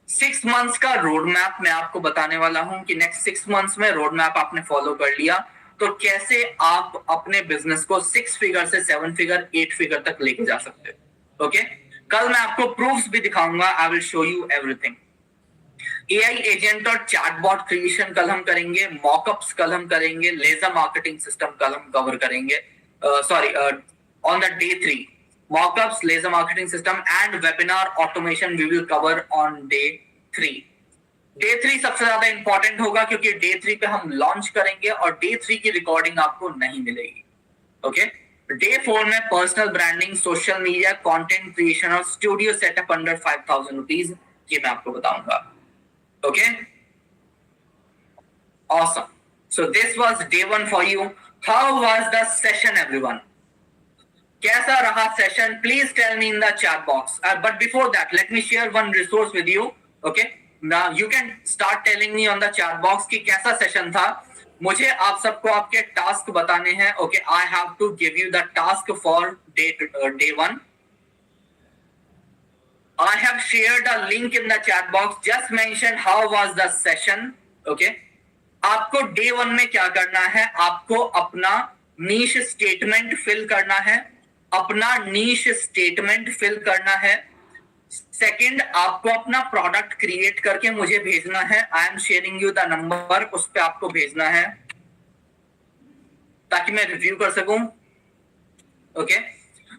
6 मंथ्स का रोड मैप मैं आपको बताने वाला हूं कि नेक्स्ट 6 मंथ्स में रोड मैप आपने फॉलो कर लिया तो कैसे आप अपने बिजनेस को 6 फिगर से 7 फिगर 8 फिगर तक लेके जा सकते हो। ओके, कल मैं आपको प्रूफ्स भी दिखाऊंगा। I will show you everything. AI agent और चैटबॉट क्रिएशन कल हम करेंगे, मॉकअप्स कल हम करेंगे, लेजर मार्केटिंग सिस्टम कल हम कवर करेंगे। Sorry, on the day 3 mockups, laser marketing system and webinar automation we will cover on day 3। Day 3 सबसे ज्यादा इंपॉर्टेंट होगा क्योंकि डे 3 पे हम लॉन्च करेंगे और डे 3 की रिकॉर्डिंग आपको नहीं मिलेगी। ओके, डे 4 में personal branding, social media, content creation और स्टूडियो सेटअप अंडर 5000 रुपीज, ये मैं आपको बताऊंगा। Okay, awesome. So this was day 1 for you. How was the session, everyone? कैसा रहा session? Please tell me in the chat box. But before that, let me share one resource with you. Okay, now you can start telling me on the chat box कि कैसा session था। मुझे आप सबको आपके task बताने हैं। Okay, I have to give you the task for day 1. I have shared a link in the chat box. Just mention how was the session. Okay. आपको डे 1 में क्या करना है? आपको अपना नीश स्टेटमेंट फिल करना है। अपना नीश स्टेटमेंट फिल करना है। सेकंड, आपको अपना प्रोडक्ट क्रिएट करके मुझे भेजना है। I am sharing you the number, उस पर आपको भेजना है ताकि मैं रिव्यू कर सकूं। ओके,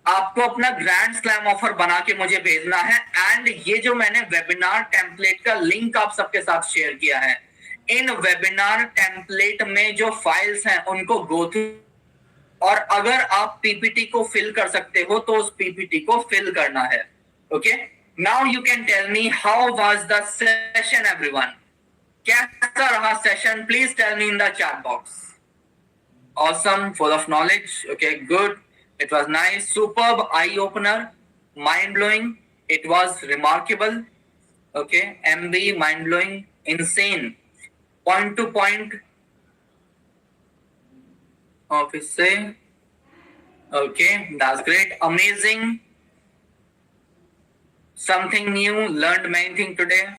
आपको अपना ग्रैंड स्लैम ऑफर बना के मुझे भेजना है। एंड ये जो मैंने वेबिनार टेम्पलेट का लिंक आप सबके साथ शेयर किया है, इन वेबिनार टेम्पलेट में जो फाइल्स हैं उनको गो थ्रू, और अगर आप पीपीटी को फिल कर सकते हो तो उस पीपीटी को फिल करना है। Okay, now you can tell me how was the session everyone. कैसा रहा session? Please tell me in the chat box. Awesome, full of knowledge. Okay, good. It was nice, superb, eye opener, mind blowing. It was remarkable. Okay, MB, mind blowing, insane. Point to point. Office say. Okay, that's great, amazing. Something new, learned many things today.